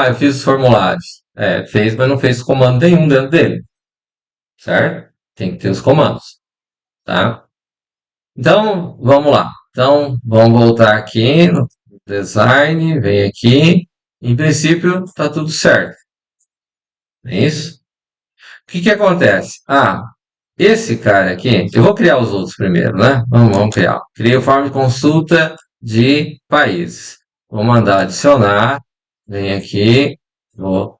eu fiz os formulários. Fez, mas não fez comando nenhum dentro dele, certo? Tem que ter os comandos, tá? Então, vamos lá. Então, vamos voltar aqui no design, vem aqui. Em princípio, está tudo certo. É isso? O que que acontece? Esse cara aqui, eu vou criar os outros primeiro, né? Vamos criar. Criei o form de consulta de países. Vou mandar adicionar. Vem aqui, vou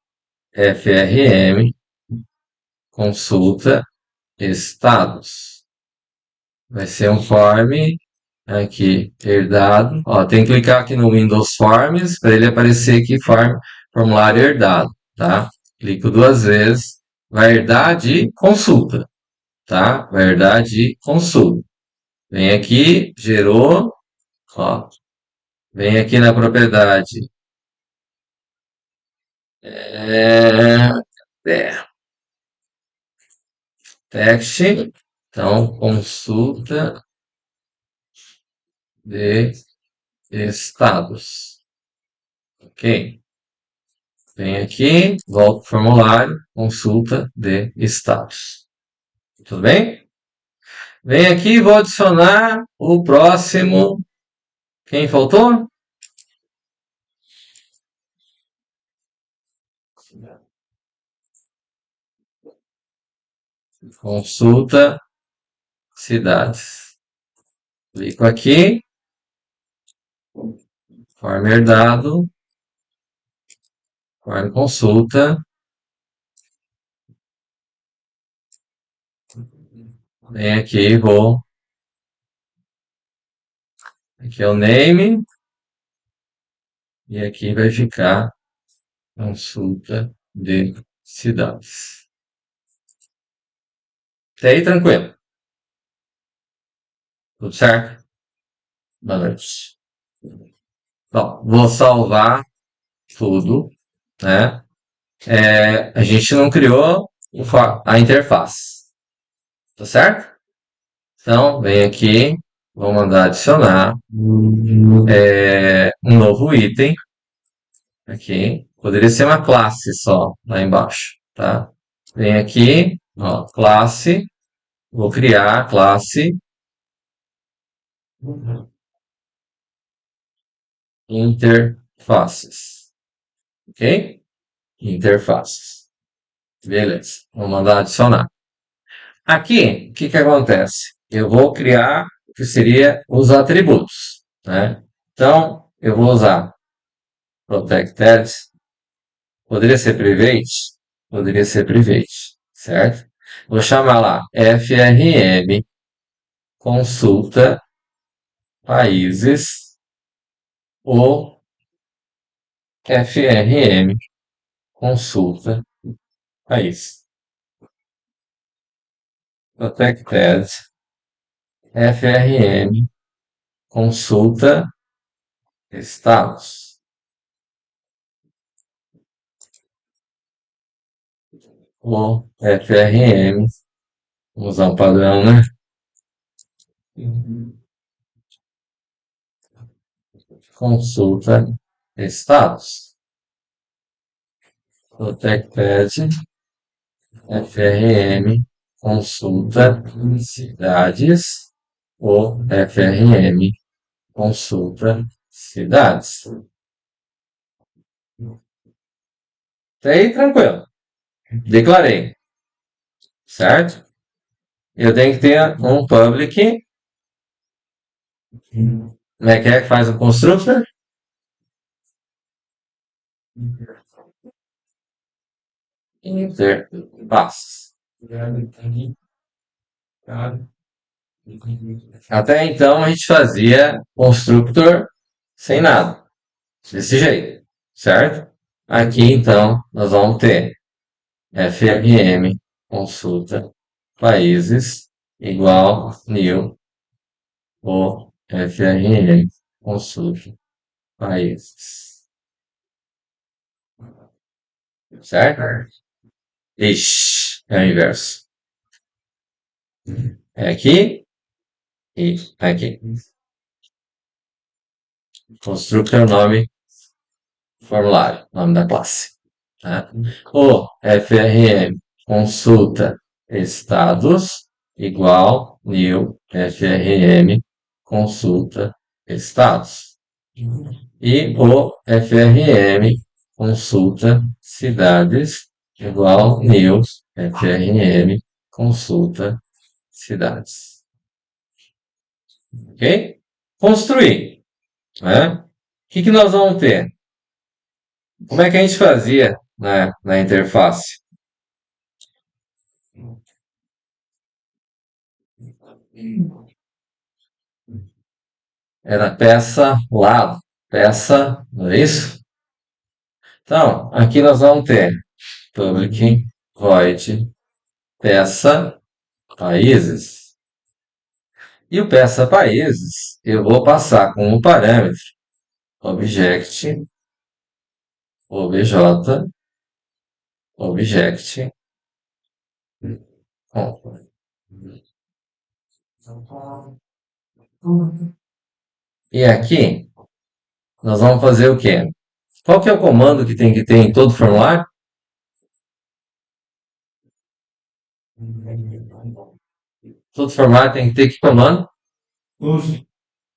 FRM, consulta, estados. Vai ser um form aqui, herdado. Ó, tem que clicar aqui no Windows Forms para ele aparecer aqui, formulário herdado, tá? Clico duas vezes, vai herdar de consulta, tá? Vai herdar de consulta. Vem aqui, gerou, ó. Vem aqui na propriedade. É, é, text, então, consulta de estados. Ok? Vem aqui, volta para o formulário, consulta de status. Tudo bem? Vem aqui e vou adicionar o próximo. Quem faltou? Consulta cidades. Clico aqui, forma herdado, forma consulta, vem aqui, vou, aqui é o name, e aqui vai ficar consulta de cidades. Até aí, tranquilo. Tudo certo? Boa noite. Bom, vou salvar tudo, né? A gente não criou a interface, tá certo? Então, vem aqui, vou mandar adicionar um novo item aqui. Poderia ser uma classe só, lá embaixo, tá? Vem aqui, ó, classe, vou criar a classe interfaces, ok? Interfaces. Beleza, vou mandar adicionar. Aqui, o que que acontece? Eu vou criar o que seria os atributos, né? Então, eu vou usar protected, poderia ser private? Poderia ser private, certo? Vou chamar lá frm consulta países ou frm consulta país. Protected frm consulta estados ou frm, vamos usar um padrão, né? Consulta estados. Protected frm consulta cidades ou frm consulta cidades. Até aí, tranquilo. Declarei, certo? Eu tenho que ter um public. Como é que faz o constructor? Interface. Até então a gente fazia constructor sem nada, desse jeito, certo? Aqui então nós vamos ter frm consulta países igual new ou frm consulta países, certo? Ixi, é o inverso. É aqui e aqui. Constructor nome formulário, nome da classe. Tá? O frm consulta estados igual new frm consulta estados. E o frm consulta cidades igual new frm consulta cidades. Ok? Construir. Né? O que nós vamos ter? Como é que a gente fazia na interface? Era peça lado, peça, não é isso? Então, aqui nós vamos ter public void peça países. E o peça países eu vou passar como parâmetro object obj object e aqui nós vamos fazer o quê? Qual que é o comando que tem que ter em todo formulário? Todo formulário tem que ter que comando?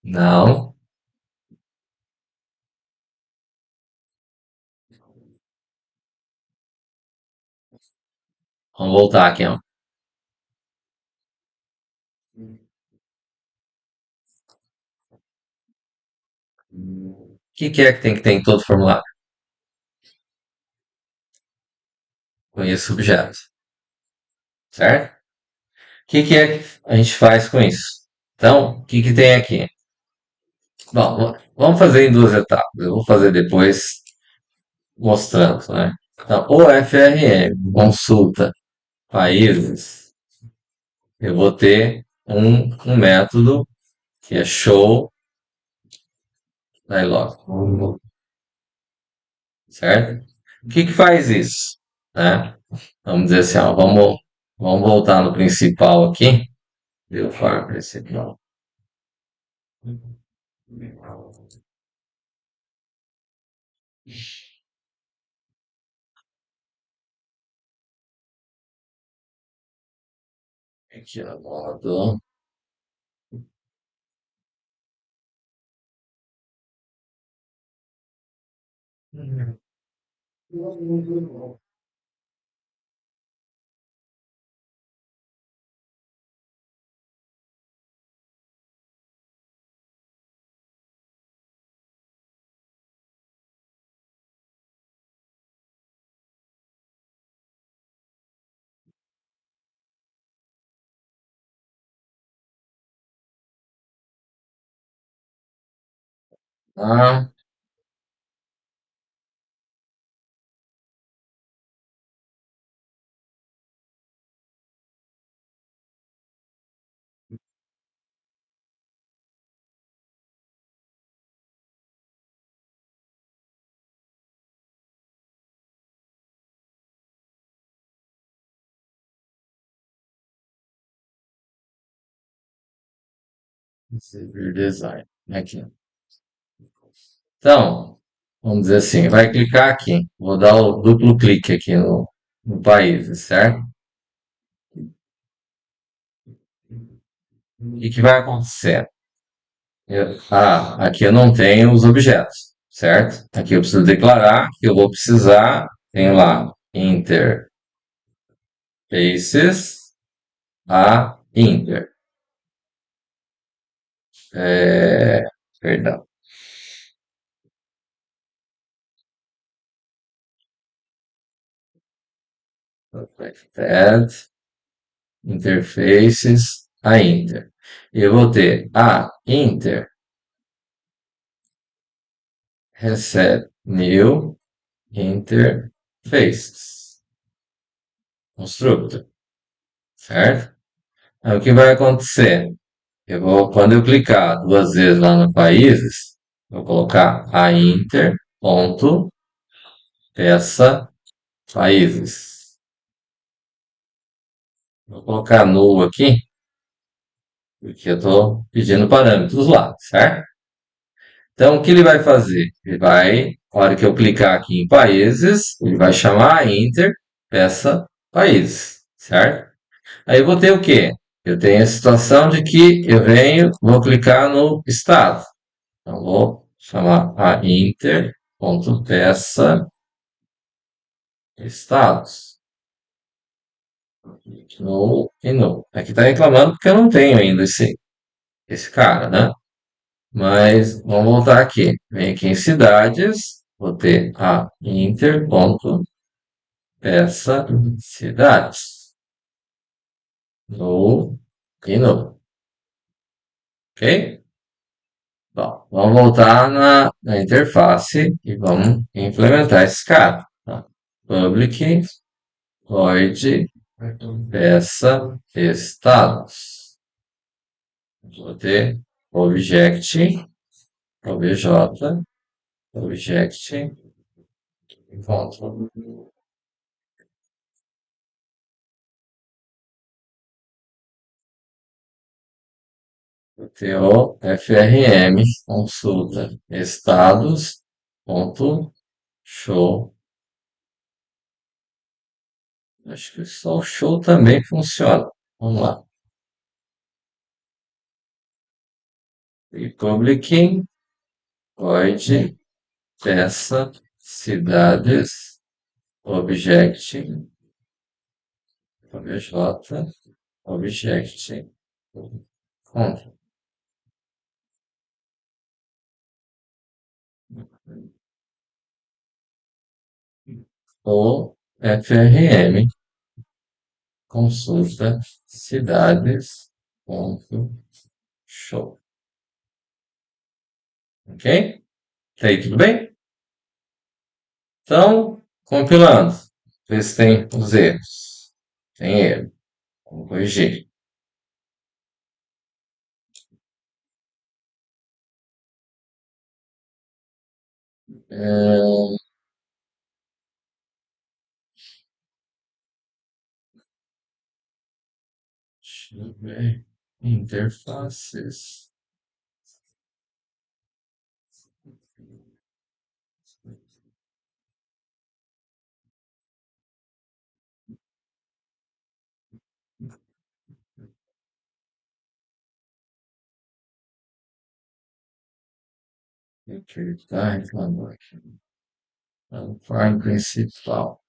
Não. Vamos voltar aqui, ó. O que é que tem que ter em todo formulário? Conheça o objeto, certo? O que é que a gente faz com isso? Então, o que tem aqui? Bom, vamos fazer em duas etapas. Eu vou fazer depois mostrando, né? Então, o FRM, consulta países, eu vou ter um método que é show dialog, certo? O que faz isso? Né? Vamos dizer assim, ó, vamos voltar no principal aqui. Deu far principal. Aqui no modo. Ah, Civil Design. Aqui. Então, vamos dizer assim, vai clicar aqui. Vou dar o duplo clique aqui no país, certo? O que vai acontecer? Aqui eu não tenho os objetos, certo? Aqui eu preciso declarar que eu vou precisar, tem lá, interfaces a inter. É, perdão. Add interfaces a inter. Eu vou ter a inter recebe new interfaces constructor, certo? Aí o que vai acontecer? Quando eu clicar duas vezes lá no países, vou colocar a inter ponto peça países. Vou colocar null aqui, porque eu estou pedindo parâmetros lá, certo? Então, o que ele vai fazer? Ele vai, na hora que eu clicar aqui em países, ele vai chamar a inter peça países, certo? Aí eu vou ter o quê? Eu tenho a situação de que eu venho, vou clicar no estado. Então, vou chamar a inter.peça estados. No e no. Aqui está reclamando porque eu não tenho ainda esse cara, né? Mas vamos voltar aqui. Vem aqui em cidades, vou ter a inter.peça cidades. No e no. Ok? Bom, vamos voltar na interface e vamos implementar esse cara. Tá? Public void peça estados. Vou ter object, obj, object, ponto. Vou ter o FRM, consulta estados, ponto, show. Acho que só o show também funciona. Vamos lá. Republic, void, peça, cidades, object, obj, object, conta. O FRM, consulta cidades, ponto, show. Ok? Tá aí, tudo bem? Então, compilando. Ver se tem os erros. Tem erro. Vamos corrigir. É, deixa eu ver. Interfaces. O que ele está reclamando aqui? É o file principal.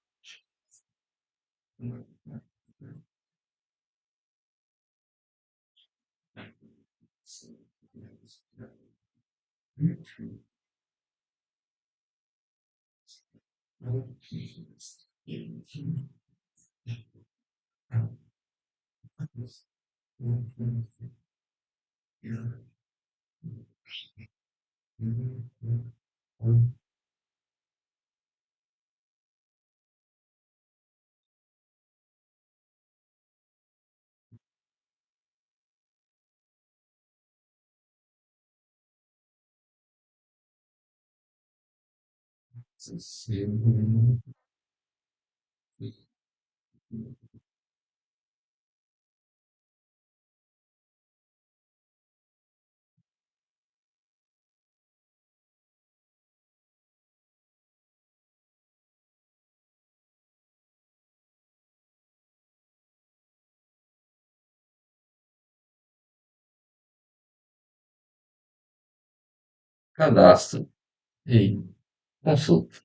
Cadastro e consulta.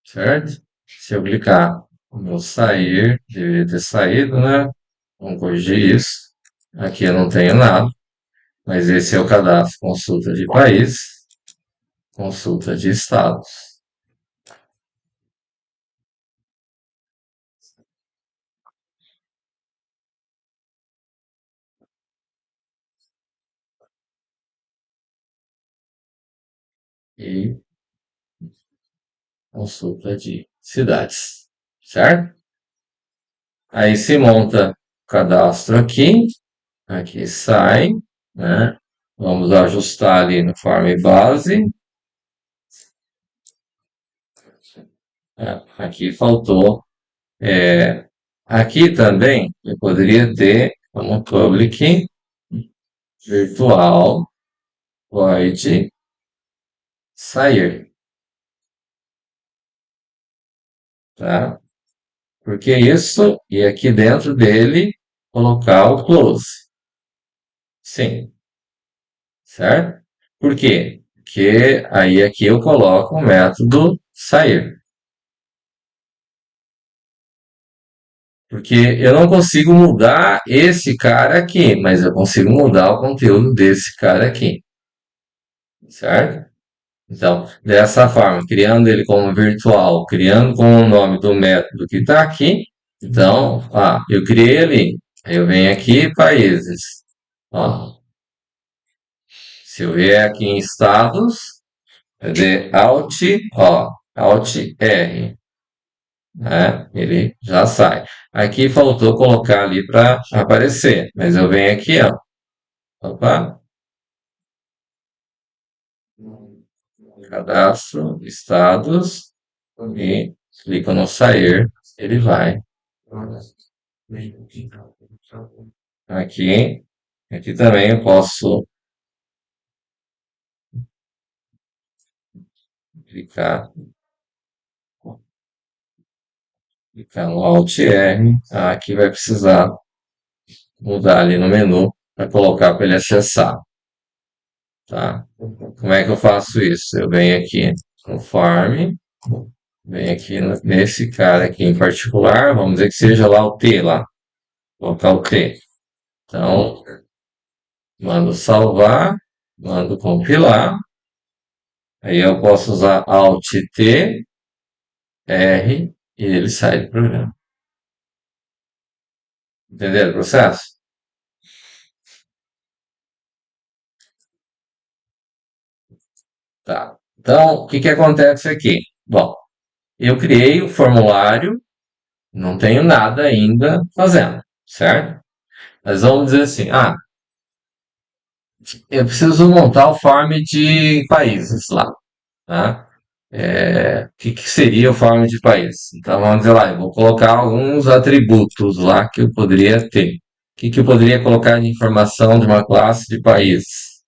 Certo? Se eu clicar no meu sair, deveria ter saído, né? Vamos corrigir isso. Aqui eu não tenho nada, mas esse é o cadastro. Consulta de país, consulta de estados. E consulta de cidades, certo? Aí se monta o cadastro aqui, aqui sai, né? Vamos ajustar ali no form base. Aqui faltou. Aqui também eu poderia ter como public virtual void sair, tá? Porque isso, e aqui dentro dele, colocar o close. Sim, certo? Por quê? Porque aí aqui eu coloco o método sair. Porque eu não consigo mudar esse cara aqui, mas eu consigo mudar o conteúdo desse cara aqui. Certo? Então, dessa forma, criando ele como virtual, criando com o nome do método que está aqui. Então, eu criei ali. Aí eu venho aqui, países. Ó, se eu vier aqui em estados, de Alt, ó, Alt R, né? Ele já sai. Aqui faltou colocar ali para aparecer, mas eu venho aqui, ó. Opa, cadastro, estados, e clico no sair, ele vai aqui. Aqui também eu posso clicar, clicar no Alt R. Aqui vai precisar mudar ali no menu para colocar para ele acessar, tá? Como é que eu faço isso? Eu venho aqui no Farm, Vem aqui nesse cara aqui em particular, vamos dizer que seja lá o T lá, vou colocar o T. Então, mando salvar, mando compilar, aí eu posso usar Alt T, R, e ele sai do programa. Entendeu o processo? Tá. Então, o que que acontece aqui? Bom, eu criei o formulário, não tenho nada ainda fazendo, certo? Mas vamos dizer assim, eu preciso montar o farm de países lá, tá? O que que seria o farm de países? Então vamos dizer lá, eu vou colocar alguns atributos lá que eu poderia ter. O que que eu poderia colocar de informação de uma classe de países?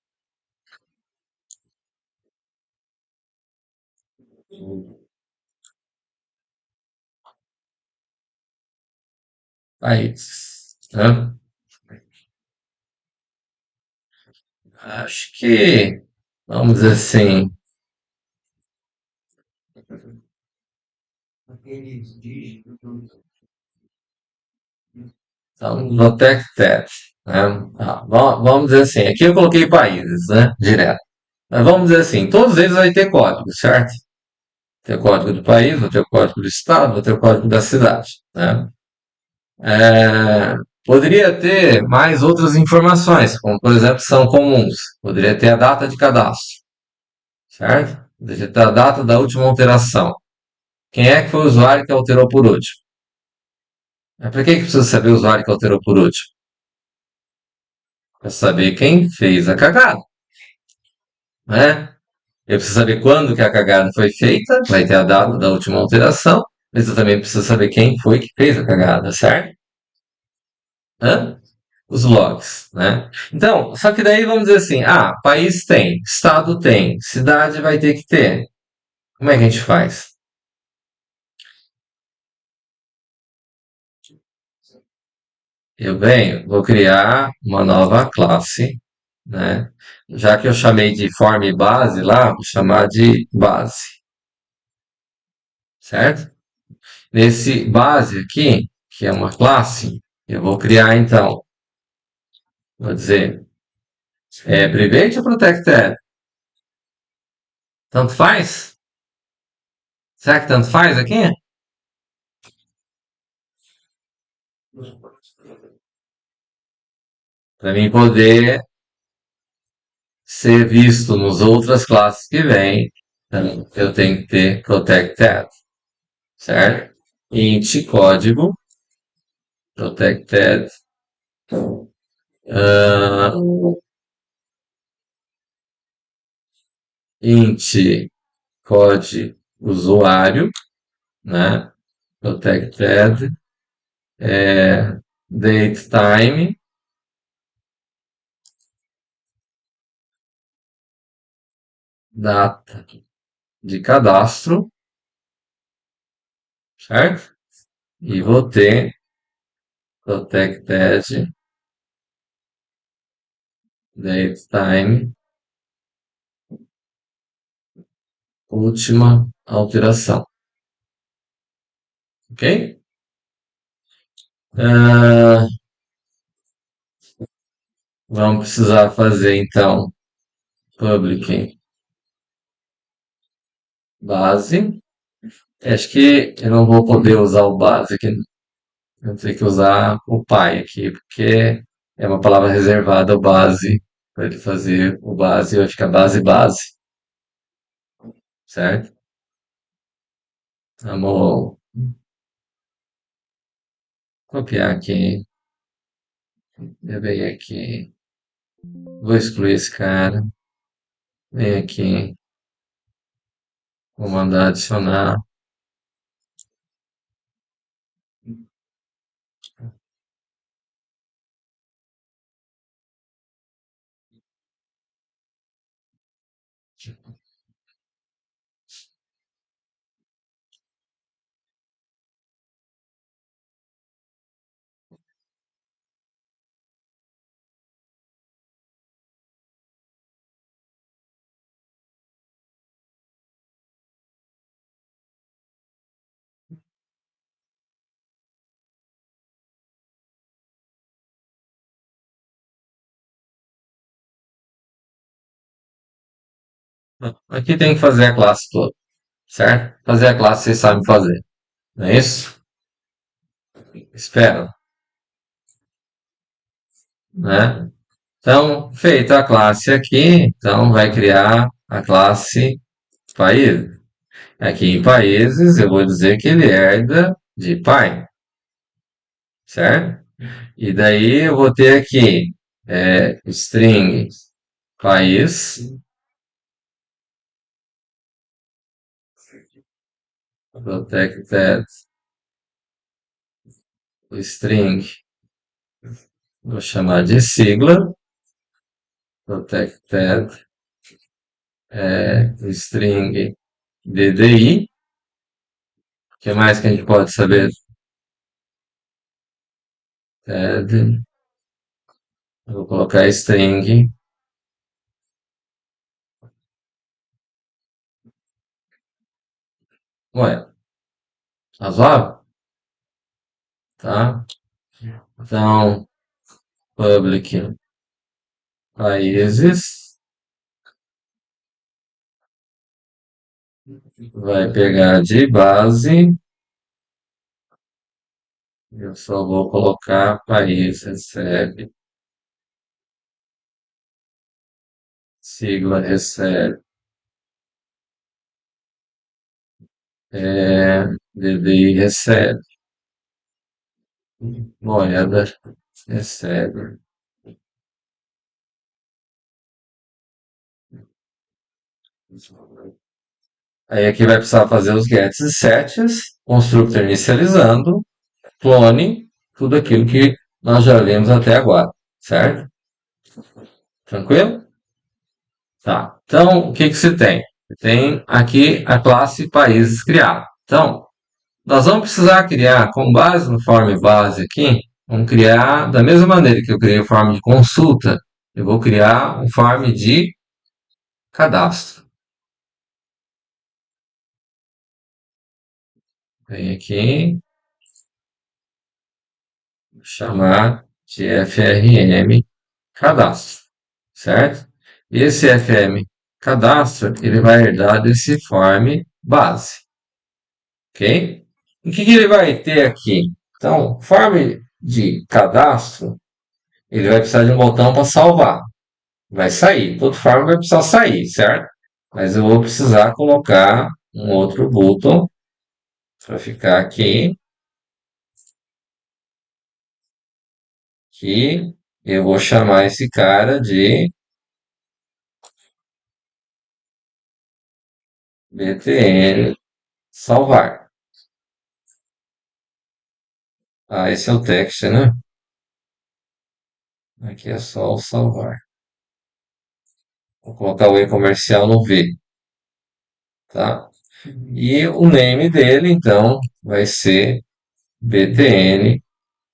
Países, né? Acho que, vamos dizer assim, então, no TechTet, né? Vamos dizer assim, aqui eu coloquei países, né? Direto. Mas vamos dizer assim, todos eles vai ter código, certo? Tem o código do país, vai ter o código do estado, vai ter o código da cidade, né? Poderia ter mais outras informações, como por exemplo são comuns. Poderia ter a data de cadastro, certo? Poderia ter a data da última alteração. Quem é que foi o usuário que alterou por último? Para que precisa saber o usuário que alterou por último? Para saber quem fez a cagada, né? Eu preciso saber quando que a cagada foi feita, vai ter a data da última alteração, mas eu também preciso saber quem foi que fez a cagada, certo? Hã? Os logs, né? Então, só que daí vamos dizer assim, país tem, estado tem, cidade vai ter que ter. Como é que a gente faz? Eu venho, vou criar uma nova classe, né? Já que eu chamei de form base lá, vou chamar de base, certo? Nesse base aqui, que é uma classe, eu vou criar então, vou dizer, private ou protected? Tanto faz? Será que tanto faz aqui? Para mim poder ser visto nos outras classes que vêm, então, eu tenho que ter protected, certo? Int código protected, ah, int code usuário, né? Protected, date time, data de cadastro, certo? E vou ter protected, date time, última alteração, ok? Ah, vamos precisar fazer então public base. Acho que eu não vou poder usar o base aqui. Eu vou ter que usar o pai aqui, porque é uma palavra reservada, o base, para ele fazer o base, vai ficar base base, certo? Vamos copiar aqui, eu venho aqui, vou excluir esse cara, vem aqui, vou mandar adicionar. Aqui tem que fazer a classe toda, certo? Fazer a classe vocês sabem fazer, não é isso? Espero, né? Então, feita a classe aqui, então vai criar a classe país. Aqui em países, eu vou dizer que ele herda de pai, certo? E daí eu vou ter aqui string país, protected string, vou chamar de sigla, protected string DDI. O que mais que a gente pode saber? Eu vou colocar string, ué, razoável, tá? Então, public países vai pegar de base, eu só vou colocar país recebe, sigla recebe, DDI recebe, moeda recebe. Aí aqui vai precisar fazer os gets e sets, constructor inicializando, clone, tudo aquilo que nós já vimos até agora, certo? Tranquilo? Tá. Então, o que que você tem? Tem aqui a classe países criado. Então, nós vamos precisar criar, com base no form base aqui, vamos criar, da mesma maneira que eu criei o form de consulta, eu vou criar um form de cadastro. Vem aqui, chamar de FRM cadastro, certo? E esse FM cadastro, ele vai herdar desse form base, ok? O que que ele vai ter aqui? Então, form de cadastro, ele vai precisar de um botão para salvar. Vai sair, todo form vai precisar sair, certo? Mas eu vou precisar colocar um outro botão para ficar aqui, que eu vou chamar esse cara de btn salvar. Ah, esse é o text, né? Aqui é só o salvar. Vou colocar o e comercial no V, tá? E o name dele, então, vai ser btn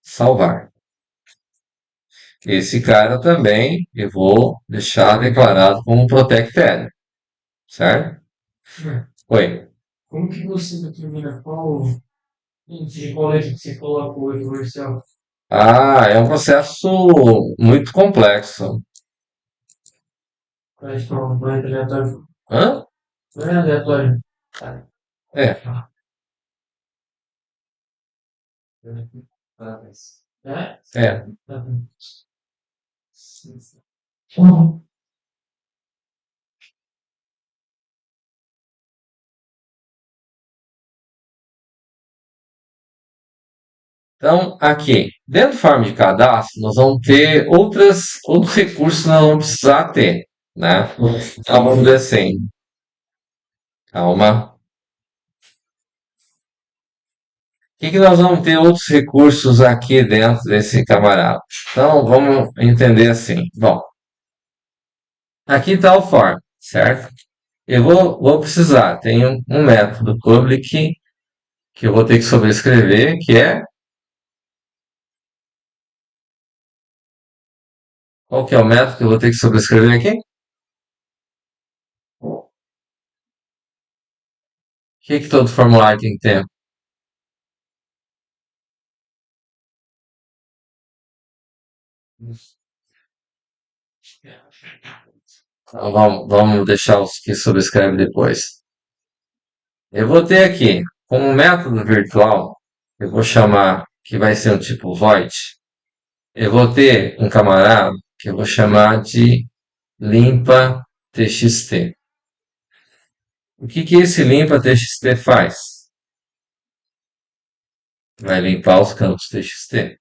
salvar. Esse cara também eu vou deixar declarado como protected, certo? Oi. Como que você determina qual de colete que você colocou em comercial? Ah, é um processo muito complexo. Colete não é aleatório. Hã? Não é aleatório. É. É? É. Então, aqui, dentro do form de cadastro, nós vamos ter outros recursos que nós vamos precisar ter, né? Então, vamos dizer assim, calma. O que que nós vamos ter outros recursos aqui dentro desse camarada? Então, vamos entender assim. Bom, aqui está o form, certo? Eu vou precisar, tem um método public que eu vou ter que sobrescrever, que é, qual que é o método que eu vou ter que sobrescrever aqui? O que todo formulário tem que ter? Então, vamos deixar os que subscreve depois. Eu vou ter aqui, como método virtual, eu vou chamar, que vai ser um tipo void, eu vou ter um camarada que eu vou chamar de limpa txt. O que esse limpa txt faz? Vai limpar os campos txt.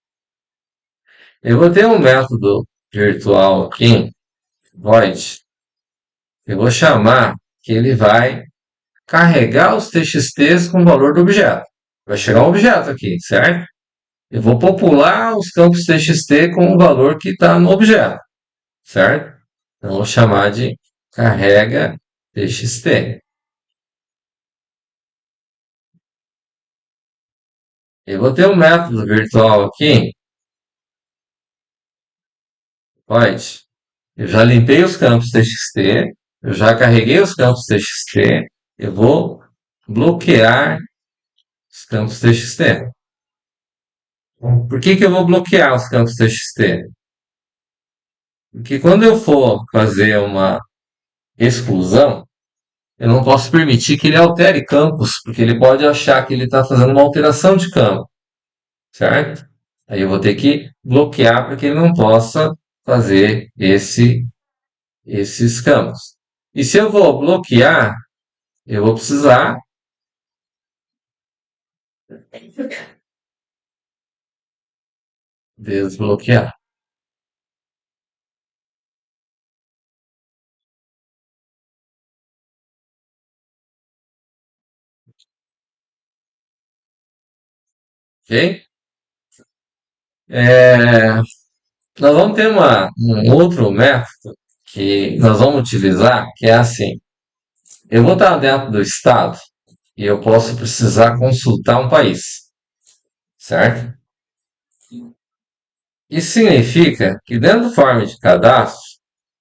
Eu vou ter um método virtual aqui, void, eu vou chamar que ele vai carregar os txts com o valor do objeto. Vai chegar um objeto aqui, certo? Eu vou popular os campos txt com o valor que está no objeto, certo? Então, eu vou chamar de carrega txt. Eu vou ter um método virtual aqui, void. Eu já limpei os campos txt, eu já carreguei os campos txt, eu vou bloquear os campos txt. Por que eu vou bloquear os campos txt? Porque quando eu for fazer uma exclusão, eu não posso permitir que ele altere campos, porque ele pode achar que ele está fazendo uma alteração de campo, certo? Aí eu vou ter que bloquear para que ele não possa fazer esses campos. E se eu vou bloquear, eu vou precisar desbloquear. Ok? É, nós vamos ter um outro método que nós vamos utilizar, que é assim. Eu vou estar dentro do estado e eu posso precisar consultar um país, certo? Isso significa que dentro do form de cadastro,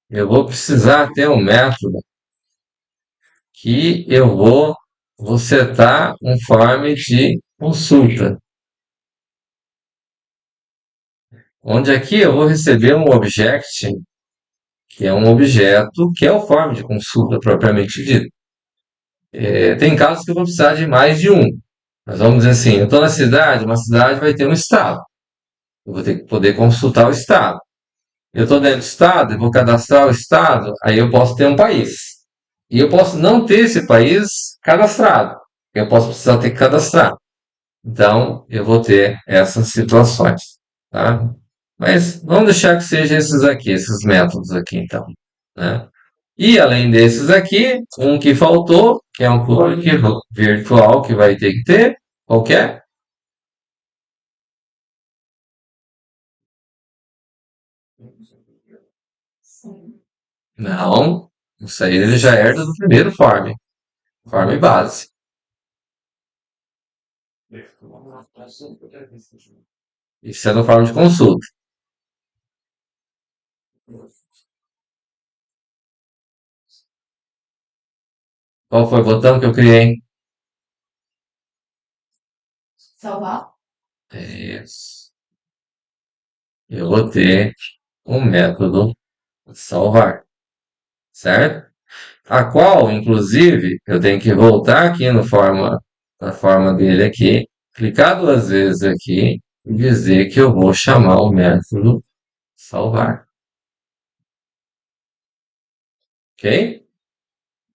eu vou precisar ter um método que vou setar um form de consulta, onde aqui eu vou receber um object, que é um objeto, que é o form de consulta propriamente dito. Tem casos que eu vou precisar de mais de um. Mas vamos dizer assim, eu estou na cidade, uma cidade vai ter um estado. Eu vou ter que poder consultar o estado. Eu estou dentro do estado, eu vou cadastrar o estado, aí eu posso ter um país. E eu posso não ter esse país cadastrado. Eu posso precisar ter que cadastrar. Então, eu vou ter essas situações, tá? Mas vamos deixar que sejam esses aqui, esses métodos aqui, então, né? E além desses aqui, um que faltou, que é um cookie virtual que vai ter que ter, qualquer? Não, isso aí ele já herda do primeiro form, form base. Isso é no form de consulta. Qual foi o botão que eu criei? Isso. Eu vou ter um método salvar, certo? A qual, inclusive, eu tenho que voltar aqui no na forma dele aqui, clicar duas vezes aqui e dizer que eu vou chamar o método salvar, ok?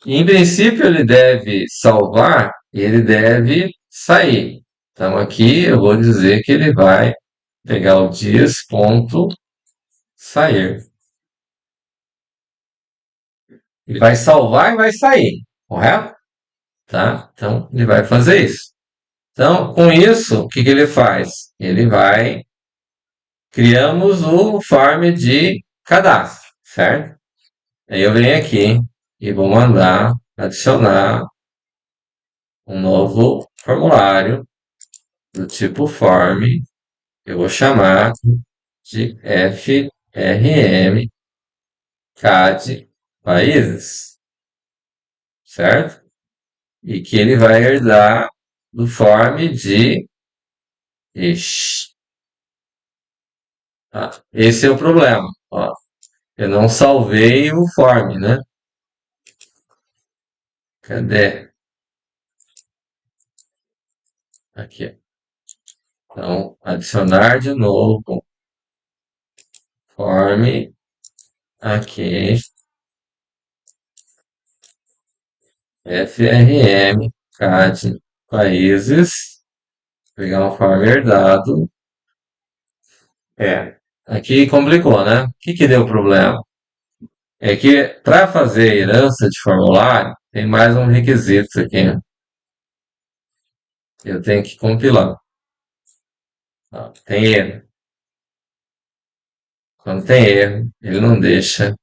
E, em princípio, ele deve salvar e ele deve sair. Então, aqui eu vou dizer que ele vai pegar o dias.sair. Ele vai salvar e vai sair, correto? Tá? Então, ele vai fazer isso. Então, com isso, o que ele faz? Criamos o form de cadastro, certo? Aí eu venho aqui e vou mandar adicionar um novo formulário do tipo form. Eu vou chamar de FRM CAD países, certo? E que ele vai herdar do form de esse. Tá? Esse é o problema. Ó. Eu não salvei o form, né? Cadê? Aqui. Então, adicionar de novo form aqui, FRM, CAD, países, pegar um form herdado. É, aqui complicou, né? O que que deu problema? É que para fazer herança de formulário, tem mais um requisito aqui, né? Eu tenho que compilar. Ó, tem erro. Quando tem erro, ele não deixa.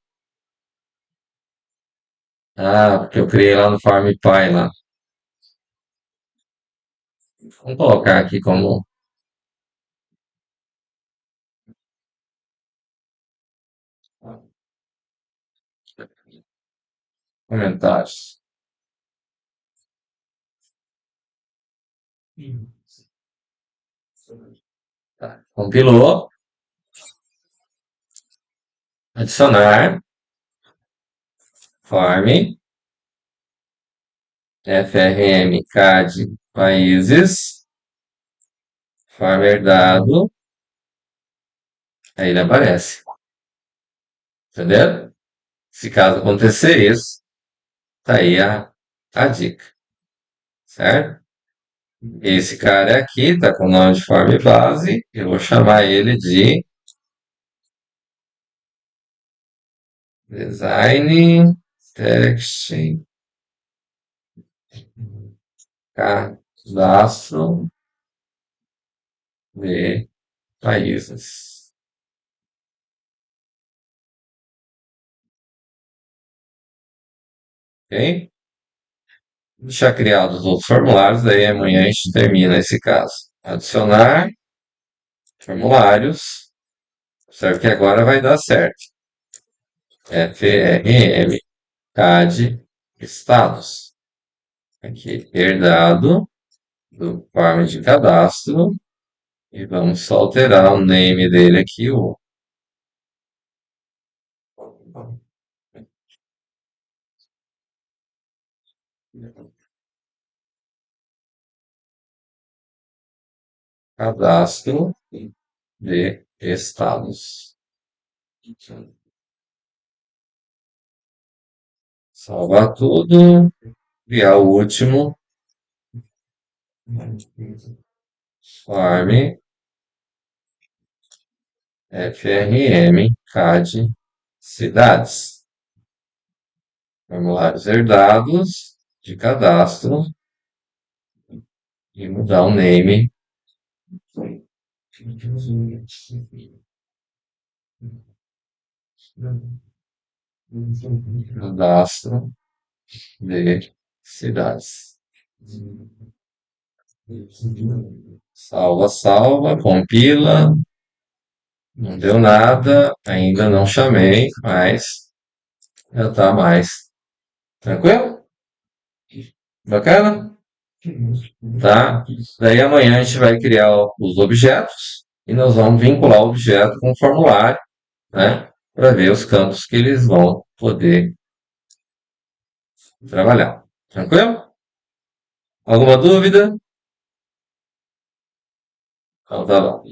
Ah, porque eu criei lá no FarmPy lá. Vamos colocar aqui como comentários. Tá. Compilou, adicionar, form, FRM, CAD, países, form herdado, aí ele aparece. Entendeu? Se caso acontecer isso, tá aí a dica, certo? Esse cara aqui tá com o nome de form base, eu vou chamar ele de design text cadastro de países. Ok? Deixar criados os outros formulários, daí amanhã a gente termina esse caso. Adicionar formulários. Observe que agora vai dar certo. FRM CAD estados. Aqui, herdado do forma de cadastro. E vamos só alterar o name dele aqui, o cadastro de estados. Salvar tudo, criar o último, form, FRM, CAD, cidades, formulários herdados, de cadastro, e mudar o name, cadastro de cidades. Salva, salva, compila, não deu nada, ainda não chamei, mas já tá mais tranquilo? Bacana? Tá? Daí amanhã a gente vai criar os objetos e nós vamos vincular o objeto com o formulário, né? Para ver os campos que eles vão poder trabalhar. Tranquilo? Alguma dúvida? Então tá bom.